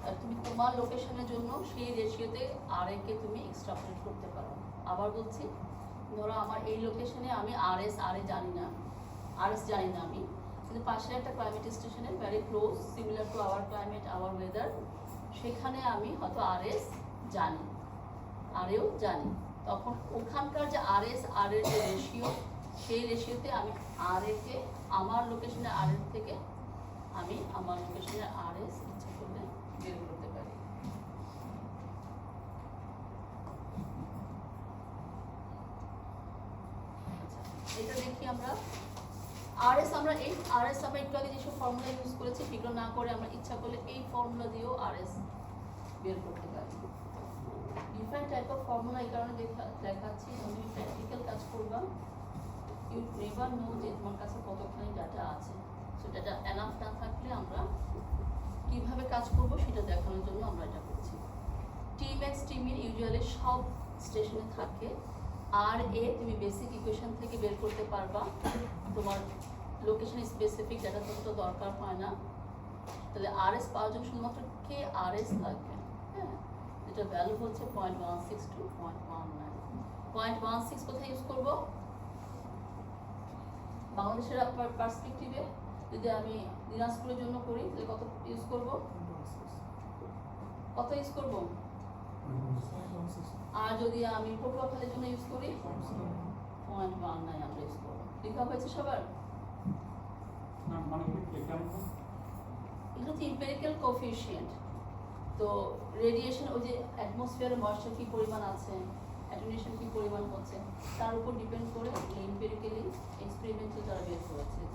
আর তুমি তোমার লোকেশনের জন্য সেই রেশিওতে RA কে তুমি এক্সট্রাপোলেট করতে পারো। আবার বলছি, ধরো আমার এই লোকেশনে আমি RS RA জানি না, RS জানি না আমি, কিন্তু পাশে একটা ক্লাইমেট স্টেশনে very close similar to our climate our weather, সেখানে আমি হয়তো RS জানি, RAও জানি, তখন ওখানকার যে RS RA এর যে রেশিও, সেই রেশিওতে আমি RA কে আমার লোকেশনে RA থেকে আমি আমার লোকেশনে RS ইচ্ছা করলে বের করতে পারি। আচ্ছা, এটা দেখি আমরা RS আমরা একটু আগে যেসব ফর্মুলা ইউজ করেছি সেগুলো না করে আমরা ইচ্ছা করলে এই ফর্মুলা দিয়েও RS বের করতে পারি। ডিফারেন্ট টাইপ অফ ফর্মুলা এই কারণে দেখাচ্ছি, তুমি প্র্যাকটিক্যাল কাজ করবা, ইউ নেভার নো যে তোমার কাছে কতখানি ডাটা আছে। সো ডাটা এনাফ না থাকলে আমরা কিভাবে কাজ করব সেটা দেখানোর জন্য আমরা এটা করছি। Tmax Tmin ইউজুয়ালি সব স্টেশনে থাকে। RA তুমি বেসিক ইকুয়েশন থেকে বের করতে পারবা, তোমার লোকেশন স্পেসিফিক ডাটা ততটা দরকার হয় না। তাহলে RS পাওয়ার জন্য শুধুমাত্র KRS লাগবে। হ্যাঁ, যেটা ভ্যালু হচ্ছে 0.16 to 0.19। 0.16 কোথায় ইউজ করব? বাংলাদেশের পার্সপেক্টিভে যদি আমি দিনাজপুরের জন্য করি তাহলে কত ইউজ করব? কত ইউজ করবো? আর যদি আমি পটুয়াখালীর জন্য ইউজ করি 0.19 আমরা ইউজ করবো। লেখা হয়েছে সবার? না মানে কি কেমন? এটা হচ্ছে ইম্পেরিক্যাল কোফিশিয়েন্ট। তো রেডিয়েশন ওই যে অ্যাটমসফিয়ারে ময়েশ্চার কি পরিমাণ আছে, অ্যাটেনুয়েশন কি পরিমাণ হচ্ছে তার উপর ডিপেন্ড করে ইম্পেরিক্যালি এক্সপেরিমেন্টাল তারা বের করেছে যে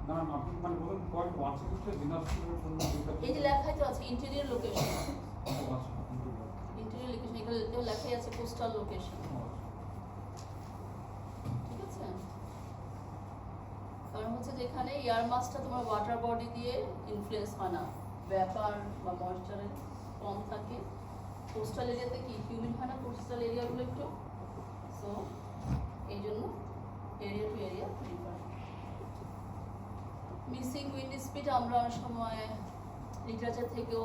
না আপনি মানে বলেন 0.16 দিনাজপুরের জন্য এই যে লেখাই তো আছে ইন্টেরিয়র লোকেশন, আচ্ছা ইন্টেরিয়র লোকেশন এখানে লেখাই আছে কোস্টাল লোকেশন। ঠিক আছে, কারণ হচ্ছে যেখানে এয়ার মাসটা তোমার ওয়াটার বডি দিয়ে ইনফ্লুয়েন্স হয় না, ব্যাপার বা ময়েশ্চারের কম থাকে। কোস্টাল এরিয়াতে কি হিউমিড হয় না কোস্টাল এরিয়াগুলো একটু, সো এই জন্য area to area different. Missing wind speed আমরা অনেক সময় লিটারেচার থেকেও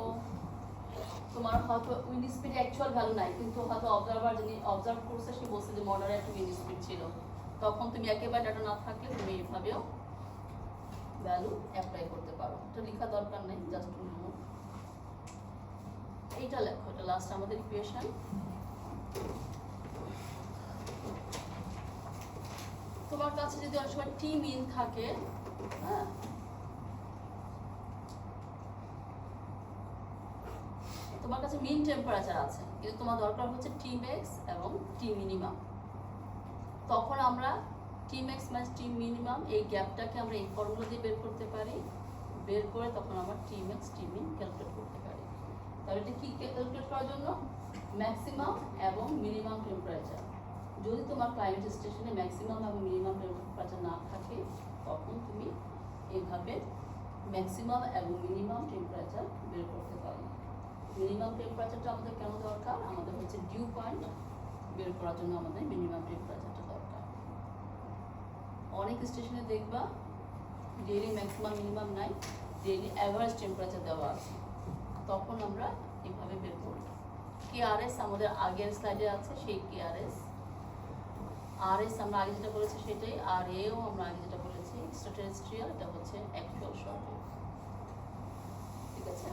তোমার হয়তো উইন্ড স্পিড অ্যাকচুয়াল ভ্যালু নাই, কিন্তু হয়তো অবজারভার যিনি অবজার্ভ করছে সে বলছে যে মডারেট উইন্ড স্পিড ছিল, তখন তুমি একেবারে ডাটা না থাকলে তুমি এইভাবেও ভ্যালু অ্যাপ্লাই করতে পারো। এটা লেখা দরকার নেই, জাস্ট টু নো। এইটা লেখো, এটা লাস্ট আমাদের ইকুয়েশন। তোমার কাছে যদি অনেক সময় টি মিন থাকে, হ্যাঁ তোমার কাছে মিন টেম্পারেচার আছে কিন্তু তোমার দরকার হচ্ছে টি ম্যাক্স এবং টি মিনিমাম, তখন আমরা টি ম্যাক্স মাইনাস টি মিনিমাম এই গ্যাপটাকে আমরা এই ফর্মুলা দিয়ে বের করতে পারি, বের করে তখন আমরা টি ম্যাক্স টি মিন ক্যালকুলেট করতে পারি। তাহলে এটা কি ক্যালকুলেট করার জন্য ম্যাক্সিমাম এবং মিনিমাম টেম্পারেচার। যদি তোমার ক্লাইমেট স্টেশনে ম্যাক্সিমাম এবং মিনিমাম টেম্পারেচার না থাকে তখন তুমি এইভাবে ম্যাক্সিমাম এবং মিনিমাম টেম্পারেচার বের করতে পারো। মিনিমাম টেম্পারেচারটা আমাদের কেন দরকার? আমাদের হচ্ছে ডিউ পয়েন্ট বের করার জন্য আমাদের মিনিমাম টেম্পারেচারটা দরকার। অনেক স্টেশনে দেখবা ডেইলি ম্যাক্সিমাম মিনিমাম নাই, ডেইলি অ্যাভারেজ টেম্পারেচার দেওয়া আছে, তখন আমরা এইভাবে বের করব। কেআরএস আমাদের আগের স্লাইডে আছে, সেই কেআরএস। আরএস আমরা আগে যেটা বলেছি সেটাই, আর এও আমরা আগে যেটা বলেছি এক্সট্রাটেরেস্ট্রিয়াল, এটা হচ্ছে অ্যাকচুয়াল শর্টেজ। ঠিক আছে,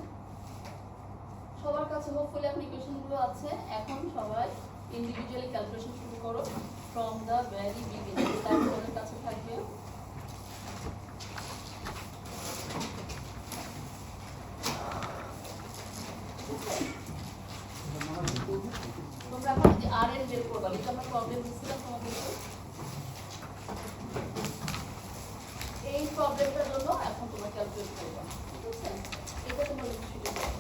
সবার কাছে হোপফুলি এখন ইকুয়েশনগুলো আছে। এখন সবাই ইন্ডিভিজুয়ালি ক্যালকুলেশন শুরু করো ফ্রম দ্য ভেরি বিগিনিং। তাই তোমাদের কাছে থাকবে তোমরা এখন আর এর বের করবা, এটা আমরা প্রবলেম দিচ্ছিলাম তোমাদেরকে। এই প্রবলেমটার জন্য এখন তোমরা ক্যালকুলেট করবা। ঠিক আছে, এটা তোমরা শুরু করো।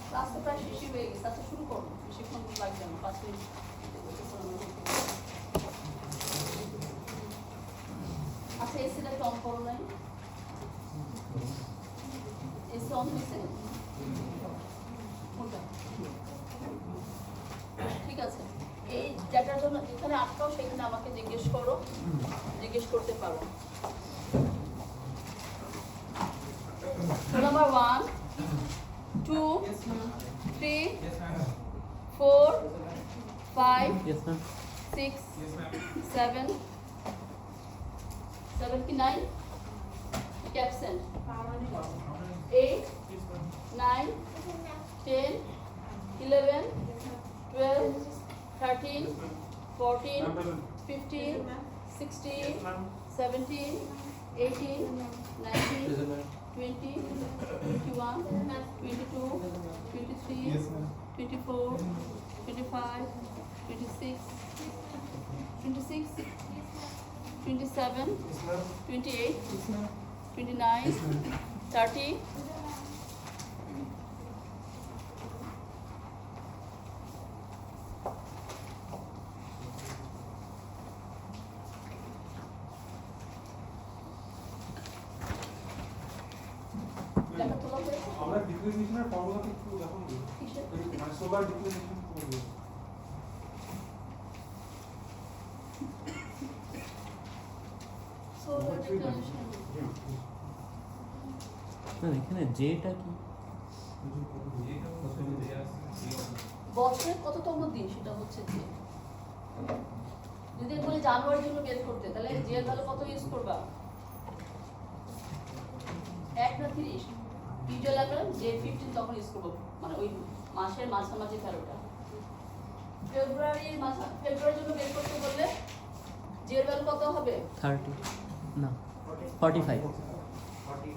ক্লাস তো প্রায় শেষই হয়ে গেছে, আচ্ছা শুরু করো, বেশিক্ষণ লাগবে না, 5 মিনিট। আচ্ছা এসিটা একটু অন করো নাই, এসি অন হয়েছে? ঠিক আছে, এই ডেটার জন্য যেখানে আটকাও সেখানে আমাকে জিজ্ঞেস করতে পারো। Number 1 2 3 4 5 Yes, ma'am. 6 7 7 কি 9 absent 8 9 10 11 12 13 14 15 16 17 18 19 20 21 22 23 24 25 26 27 28 29 30 লেখা তোলা হয়েছে? আমরা ডিক্রিমিনেশনের ফর্মুলাটা একটু দেখুন, কিসের? মানে সোলার ডিক্রিমিনেশন করব। Solar declaration। না এখানে জেটা কি? বছরের কততম দিন সেটা হচ্ছে যে যদি বলে বলি জানুয়ারির জন্য বের করতে, তাহলে জে এর ভ্যালু কত ইউজ করবা? 1 না 30? ইউজুয়াল আমরা জে 15 তখন ইউজ করবো, মানে ওই মাসের মাঝামাঝি ভ্যালুটা। ফেব্রুয়ারির জন্য বের করতে বললে জে এর ভ্যালু কত হবে? 30 না 45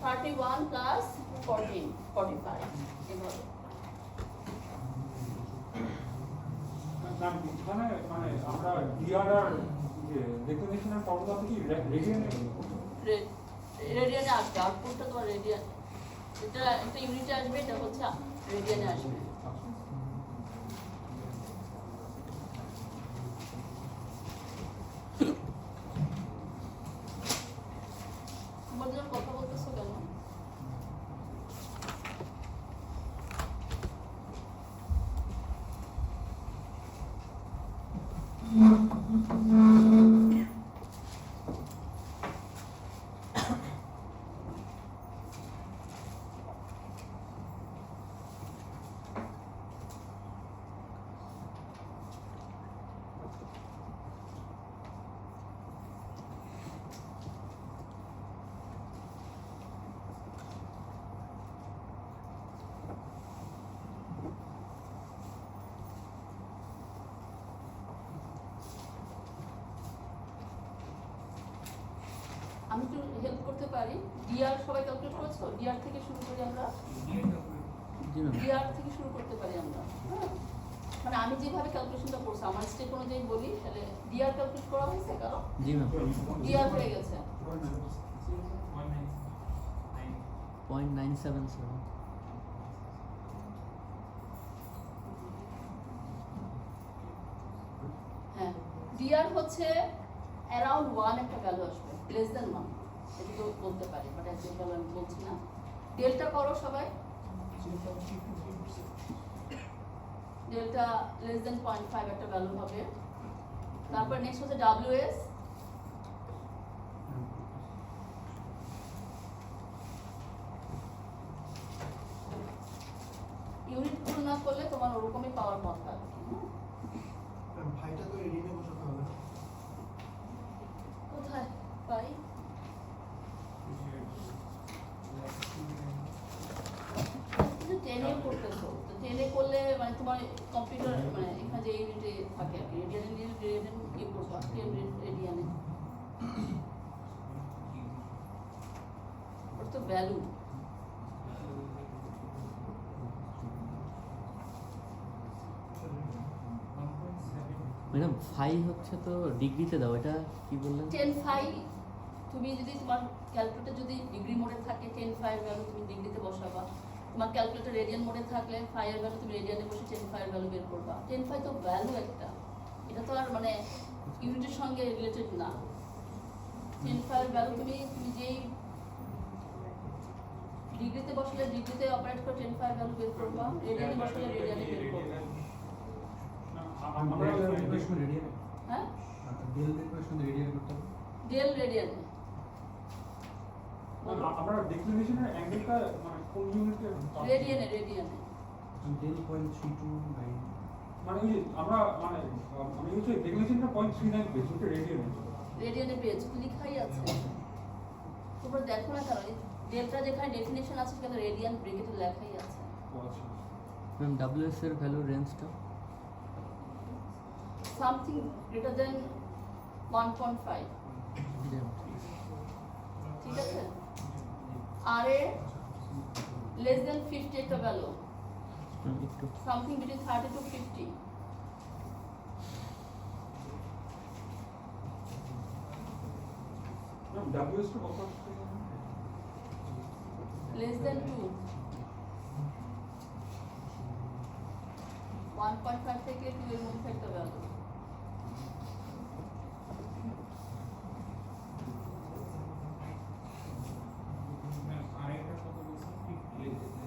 31 প্লাস 14 45 এভাবে। মানে মানে আমরা ডিআর আর যে রেকগনিশনের ফর্মুলা থেকে রেডিয়ানে রেডিয়ানে আসবে, আউটপুটটা তোমার রেডিয়ান, এটা একটা ইউনিটে আসবে, এটা হচ্ছে রেডিয়ানে আসবে। তোমার জন্য কথা বলতেছো কেন? আমি একটু হেল্প করতে পারি। ডিআর সবাই ক্যালকুলেট করেছো? ডিআর থেকে শুরু করি আমরা, জি ম্যাম। ডিআর থেকে শুরু করতে পারি আমরা। হ্যাঁ, মানে আমি যেভাবে ক্যালকুলেশনটা করছি আমার স্টেপ অনুযায়ী বলি, তাহলে ডিআর ক্যালকুলেট করা হয়েছে কারো? জি ম্যাম। ডিআর হয়ে গেছে 0.977 হ্যাঁ, ডিআর হচ্ছে অ্যারাউন্ড 1 একটা ভ্যালু আসবে, লেস দ্যান 1 এটা তো বলতে পারি, বাট একদম ভ্যালু আমি বলছি না। ডেল্টা করো সবাই, ডেল্টা লেস দ্যান 0.5 একটা ভ্যালু হবে। তারপর নেক্সট হচ্ছে ডাব্লিউএস, ইউনিট ভুল না করলে তোমার ওরকমই পাওয়ার কথা। ভাইটা তো রেডিনে বসাতে হবে। কোথায় পাই? টেনে করতেছো তো, টেনে করলে মানে তোমার কম্পিউটার মানে এখানে যে ইউনিটে থাকে আর কি, রেডিয়ানে কি করবা, 10 রেডিয়ানে ওর তো ভ্যালু। ম্যাডাম 5 হচ্ছে তো ডিগ্রিতে দাও, এটা কি বললেন? 10 তুমি যদি তোমার ক্যালকুলেটর যদি ডিগ্রি মোডে থাকে 10 ভ্যালু তুমি ডিগ্রিতে বসাবা। তোমার ক্যালকুলেটর রেডিয়ান মোডে থাকলে 5 ভ্যালু তুমি রেডিয়ানে বসে 10 ভ্যালু বের করবা। 10 তো ভ্যালু একটা, এটা তো আর মানে ইউনিটের সঙ্গে রিলেটেড না। 10 ভ্যালু তুমি যেই ডিগ্রিতে বসলে ডিগ্রিতে অপারেট করে 10 ভ্যালু বের করবা, রেডিয়ানে বসলে রেডিয়ানে বের করবা। আমরা রেডিয়েশন রেডিয়েন, হ্যাঁ, ডেল ডেকোরেশন রেডিয়েন করতে হবে। ডেল রেডিয়ানে আমরা ডিক্লিনেশনের অ্যাঙ্গেলটা মানে কোন ইউনিটে রেডিয়ানে ডেল 0.329 মানে ওই যে আমরা মানে আমি হচ্ছে ডিক্লিনেশনটা 0.39 পেয়েছি, ওটা রেডিয়ানে পেয়েছো, লেখাই আছে। তোমরা দেখো না কেন, ডেল্টা যেখানে ডেফিনেশন আছে সেখানে রেডিয়ান ব্র্যাকেটে লেখাই আছে। ম্যাম ডব্লিউএস এর ভ্যালু রেঞ্জটা সামথিং গ্রেটার দেন 1.5, ঠিক আছে? আর এ লেস দেন 50 একটা ভ্যালু, একটু সামথিং বিটুইন 30 to 50। ডাব্লিউএস টা কত আসছে? লেস দেন 2, 1.5 থেকে 2 এর মধ্যে একটা ভ্যালু।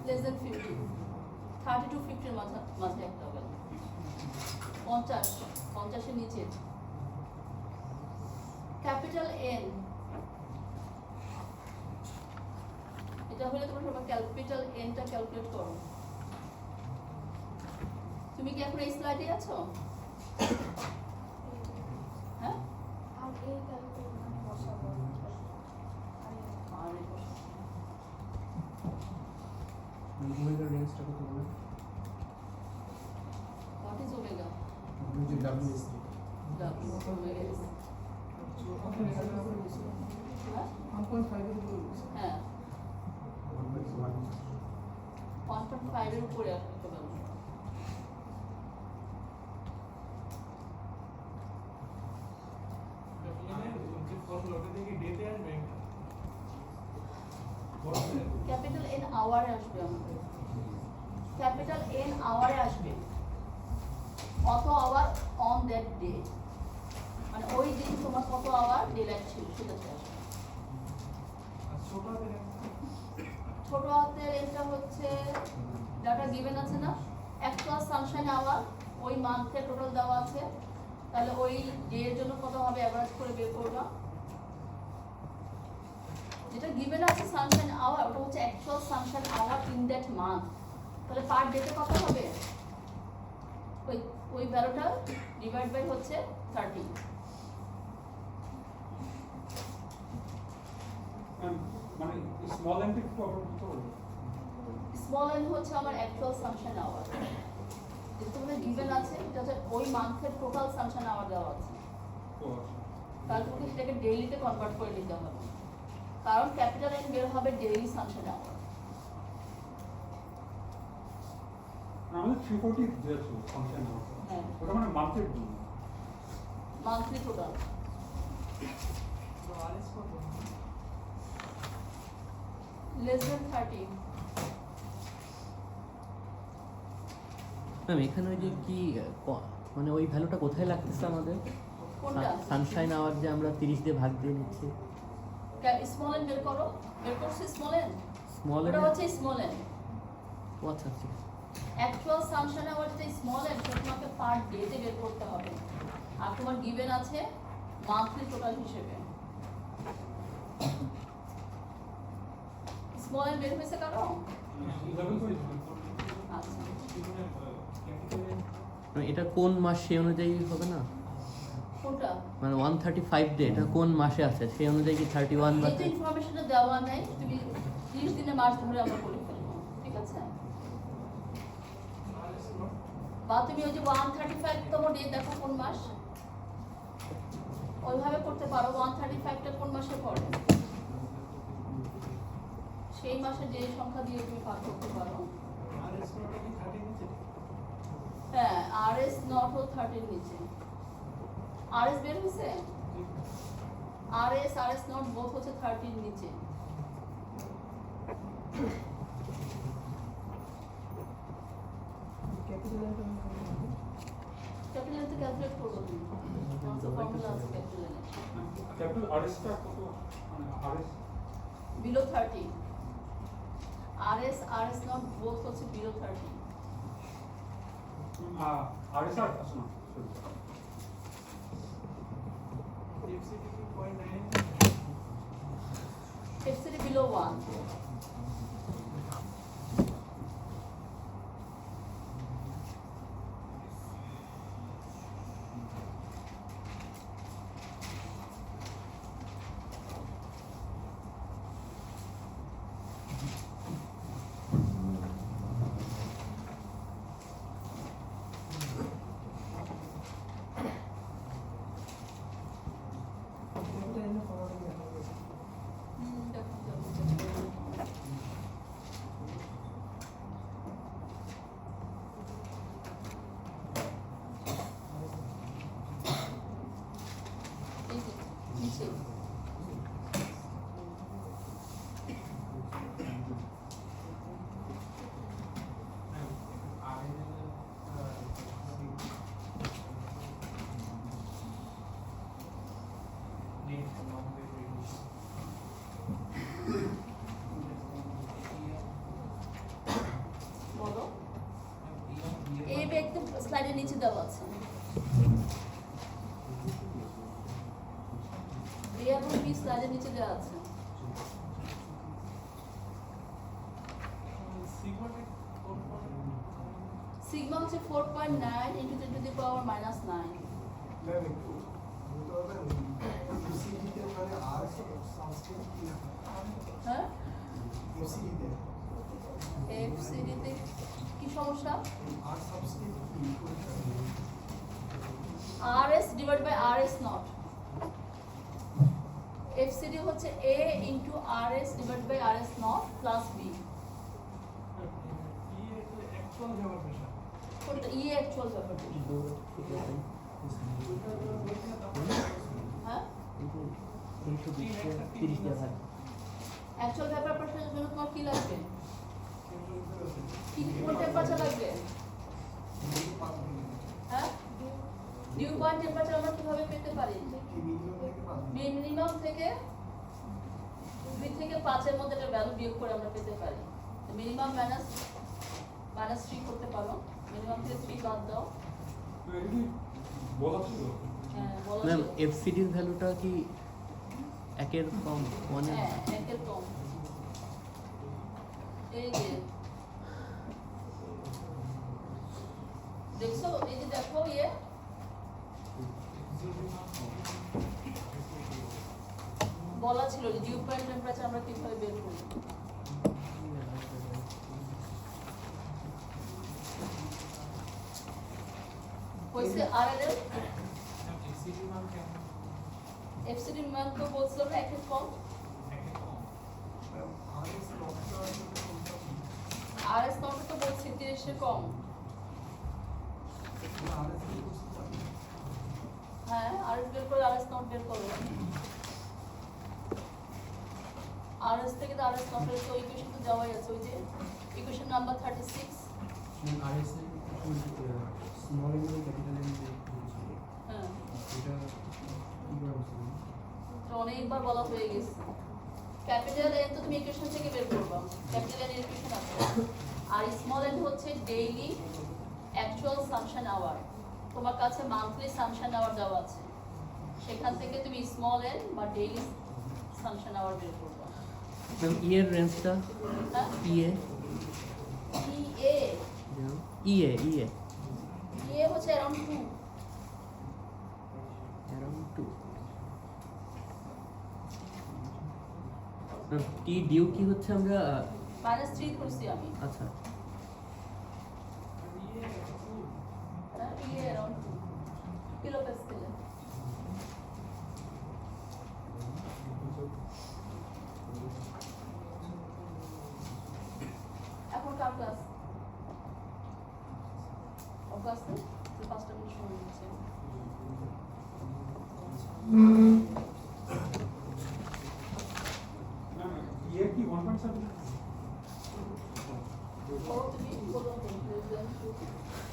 লেস দেন 50, 30 to 50 এর মাঝে একটা ভ্যালু। 50 এর নিচে। ক্যাপিটাল এন, এটা হলে তোমরা সবাই ক্যাপিটাল এনটা ক্যালকুলেট করো। তুমি কি এখন এই স্লাইডে আছো? হ্যাঁ, ভ্যারিয়েন্সটা কত বলেন? What is omega? ওই যে WS ডাব্লিউ ওমেগা ইজ হ্যাঁ 1.5 এর উপরে বলছে। হ্যাঁ 1/1 1.5 এর উপরে একটা ভ্যালু। ক্যাপিটাল এন আওয়ারে আসবে আমাদের, ক্যাপিটাল এন আওয়ারে আসবে, অত আওয়ার অন দ্যাট ডে, মানে ওই দিন তোমার কত আওয়ার ডে লাইট ছিল সেটাতে আসবে। ছোট হাতের এটা হচ্ছে ডাটা গিভেন আছে না, অ্যাকচুয়াল সানশাইন আওয়ার ওই মান্থে টোটাল দেওয়া আছে, তাহলে ওই ডে এর জন্য কত হবে অ্যাভারেজ করে বের করবা। যেটা গিভেন আছে সানশাইন আওয়ার ওটা হচ্ছে actual sunshine hour in that month, তাহলে পার ডেতে কত হবে, ওই ওই ভ্যালুটা ডিভাইড বাই হচ্ছে 30। মানে স্মল এন্ড একটু আবার বলতে হবে। স্মল এন হচ্ছে আমার অ্যাকচুয়াল সানশাইন আওয়ার, যেটা তোমাদের গিভেন আছে এটা হচ্ছে ওই মান্থের টোটাল সানশাইন আওয়ার দেওয়া আছে, ও আচ্ছা। তাহলে তোমাকে সেটাকে ডেইলিতে কনভার্ট করে নিতে হবে, কারণ ক্যাপিটাল এন বের হবে ডেইলি সানশাইন আওয়ার। আমাদের 340 দিয়েছে ফাংশন আওয়ার। হ্যাঁ ওটা মানে মান্থের জন্য। Monthly total less than 30। Ma'am এখানে ওই যে কি মানে ওই ভ্যালুটা কোথায় লাগতেছে আমাদের? কোনটা সানশাইন আওয়ার যে আমরা 30 দিয়ে ভাগ দিয়ে নিচ্ছি, স্মল এন বের করো, বের করছি স্মল এন, স্মল ওটা হচ্ছে স্মল এন। ও আচ্ছা আচ্ছা অ্যাকচুয়াল সানশাইন আওয়ার যেটা স্মল এন সেটা তোমাকে পার ডেতে বের করতে হবে, আর তোমার গিভেন আছে মান্থলি টোটাল হিসেবে। স্মল এন বের হয়েছে কারো? 11 করে আচ্ছা মানে এটা কোন মাস সেই অনুযায়ী হবে না? কোনটা? মানে 135 ডে এটা কোন মাসে আছে সেই অনুযায়ী কি 31 বা যেহেতু ইনফরমেশনটা দেওয়া নাই, তুমি 30 দিনের মাস ধরে আমরা করে ফেলবো, ঠিক আছে? বা তুমি ওই যে 135 তম ডে দেখো কোন মাস, ওইভাবে করতে পারো। 135টা কোন মাসে পড়ে সেই মাসে যে সংখ্যা দিয়ে তুমি পার করতে পারো। হ্যাঁ RS নট ও 30 নিচে RS বের হয়েছে, RS নট বোথ হচ্ছে 30 নিচে। ক্যাপিটাল এর ক্যাপিটাল তে ক্যালকুলেট করবো তুমি, ফর্মুলা আছে ক্যাপিটাল এর ক্যাপিটাল আরএসটা কত, মানে RS below 30, RS not both হচ্ছে বিলো 30। আরএস আর আছে না FCD বিলো 1। ক্যাপিটাল এর ফরওয়ার্ড দেখা গেছে। এই যে নিচে বলো, এই ব্যক্তি স্লাইডের নিচে দেওয়া আছে, এ এবং বি স্লাইডের নিচে দেওয়া আছে। সিগমা হচ্ছে 4.9 into 10 to the power -9। Ma'am একটু বলতে পারবেন ইউসিডিতে মানে আর সাবস্ক্রিপ্ট কি না হ্যাঁ ইউসিডিতে FCD তে সমস্যা? আর সাবস্ক্রিপ্ট কি করতে RS divided by RS naught. FCD হচ্ছে A into RS divided by RS naught plus B. কোনটা E actual ব্যাপারটা? হ্যাঁ? Actual ব্যাপারটার জন্য তোমার কি লাগবে? কি কোন টেম্পারেচার লাগবে? হ্যাঁ? ডিউ পয়েন্ট টেম্পারেচার আমরা কিভাবে পেতে পারি? মিনিমাম থেকে 2 থেকে 5 এর মধ্যে একটা ভ্যালু বিয়োগ করে আমরা পেতে পারি। মিনিমাম -3 করতে পারো। মিনিমাম থেকে 3 বাদ দাও। তো এটা কি বলা ছিল? হ্যাঁ, বলো। ম্যাম এফসিডির ভ্যালুটা কি একের কম মানে হ্যাঁ, একের কম। এই যে দেখছো, এই যে দেখো ইয়ে বলা ছিল যে ডিউ পয়েন্ট টেম্পারেচার আমরা কিভাবে বের করব। হইছে আর এর এফসিডি মান তো বলছিলাম না একের কম। আরএস নট তো বলছি 30 এর কম। হ্যাঁ, আরএস বের করে আরএস নট বের করো। আরএস থেকে তো আরএস নট এর তো ইকুয়েশন তো দেওয়াই আছে, ওই যে ইকুয়েশন নাম্বার 36। আরএস এর স্মল এন ক্যাপিটাল এন হ্যাঁ, এটা কি করে বলছিলেন? তো অনেকবার বলা হয়ে গেছে। ক্যাপিটাল এন তো তুমি ইকুয়েশন থেকে বের করবা, ক্যাপিটাল এন ইকুয়েশন আছে। আর স্মল এন হচ্ছে ডেইলি অ্যাকচুয়াল সামশন আওয়ার। তোমার কাছে মান্থলি সামশন আওয়ার দেওয়া আছে, সেখান থেকে তুমি স্মল এন বা ডেইলি সামশন আওয়ার বের করবা। ম্যাম ইয়ের রেঞ্জটা হ্যাঁ, ইয়ে ইএ ইয়ে ইয়ে ইএ হচ্ছে অ্যারাউন্ড 2। অ্যারাউন্ড 2 ম্যাম টি ডিউ কি হচ্ছে আমরা -3 করছি আমি। আচ্ছা হ্যাঁ, ইএ অ্যারাউন্ড 2 কিলো প্যাসকেলে। এখন কার ক্লাস? ও ক্লাস নেই? 5টা মিনিট সময় দিচ্ছে। না ইয়ে কি 1.7? করো তুমি, বলো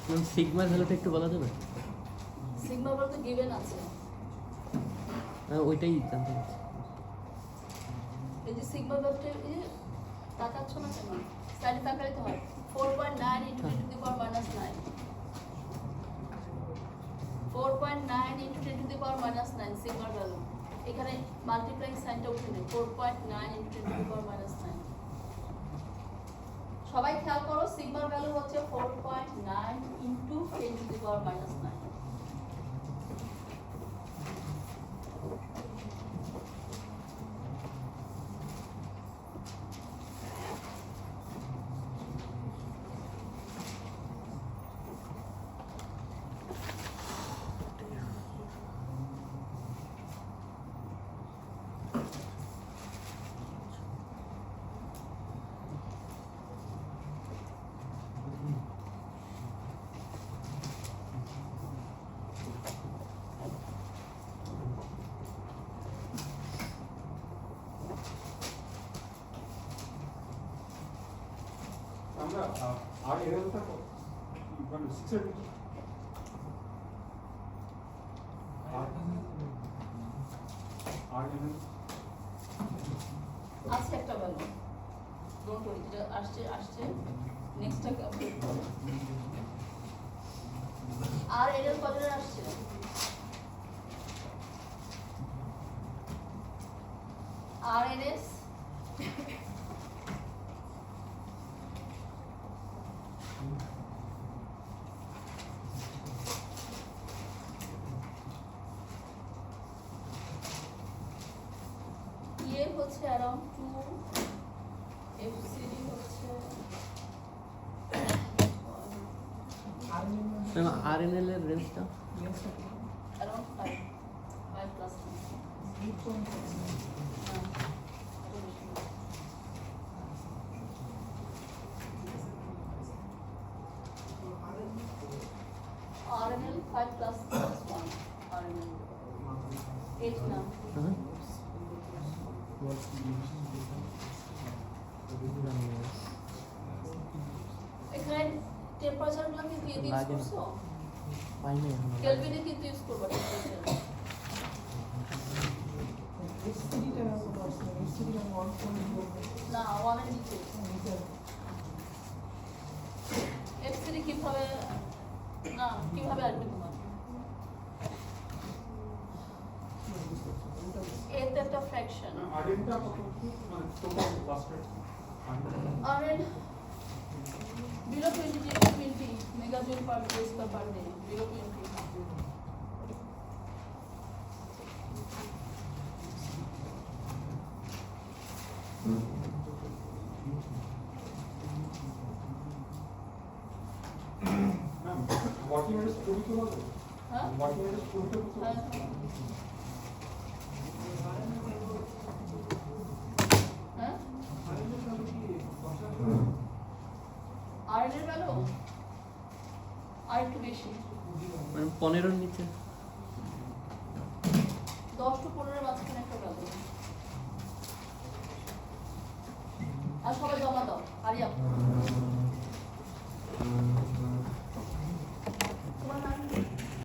ম্যাম সিগমার ভ্যালুটা একটু বলা যাবে? সিগমা বলতে গিভেন আছে। ওইটাই জানতে চাচ্ছি। এই যে সিগমা ভ্যালুটা এই যে তাকাচ্ছ না কেন? স্লাইডে তাকালে তো হয়। 4.9 into 10 to the power minus 9। 4.9 into 10 to the power minus 9 সিগমার ভ্যালু। এখানে মাল্টিপ্লাইং সাইনটা উঠে নেই। 4.9 into 10 to the power minus 9। সবাই খেয়াল করো, সিগমার ভ্যালু হচ্ছে 4.9 into 10 to the power minus 9। আমরা আর এরটা মানে 6 এর আর এর আছে একটা ভ্যালু, ডোন্ট ওয়ারি, যেটা আসছে নেক্সটটা আপডেট করো। আর এর কতটা আসছে? RNS ইয়ে হচ্ছে অ্যারাউন্ড 2, FCD হচ্ছে ম্যাম আরএনএল এর রেঞ্জটা around 5 plus RNL 5 plus 1 RNL 8 now. হ্যাঁ এখানে টেম্পারেচার গুলো কিন্তু ইউজ লাগে না। করছো পাই না এখন কেলভিনে কিন্তু ইউজ করবা টেম্পারেচার না 1 এর নিচে এফসিডি কিভাবে না কিভাবে আসবে তোমার এতে একটা ফ্র্যাকশন আরএনটা কত মানে total last rate RN below 20 megajoule per day per day below 20 ma'am working এর স্টোরি তো আছে হ্যাঁ ওয়ার্কিং এর স্টোরি তো হ্যাঁ হ্যাঁ RN এর ভ্যালু আর একটু বেশি মানে 15 নিচে 10 to 15 এর মাঝখানে একটা ভ্যালু আর সবাই জমা দাও হারি আপ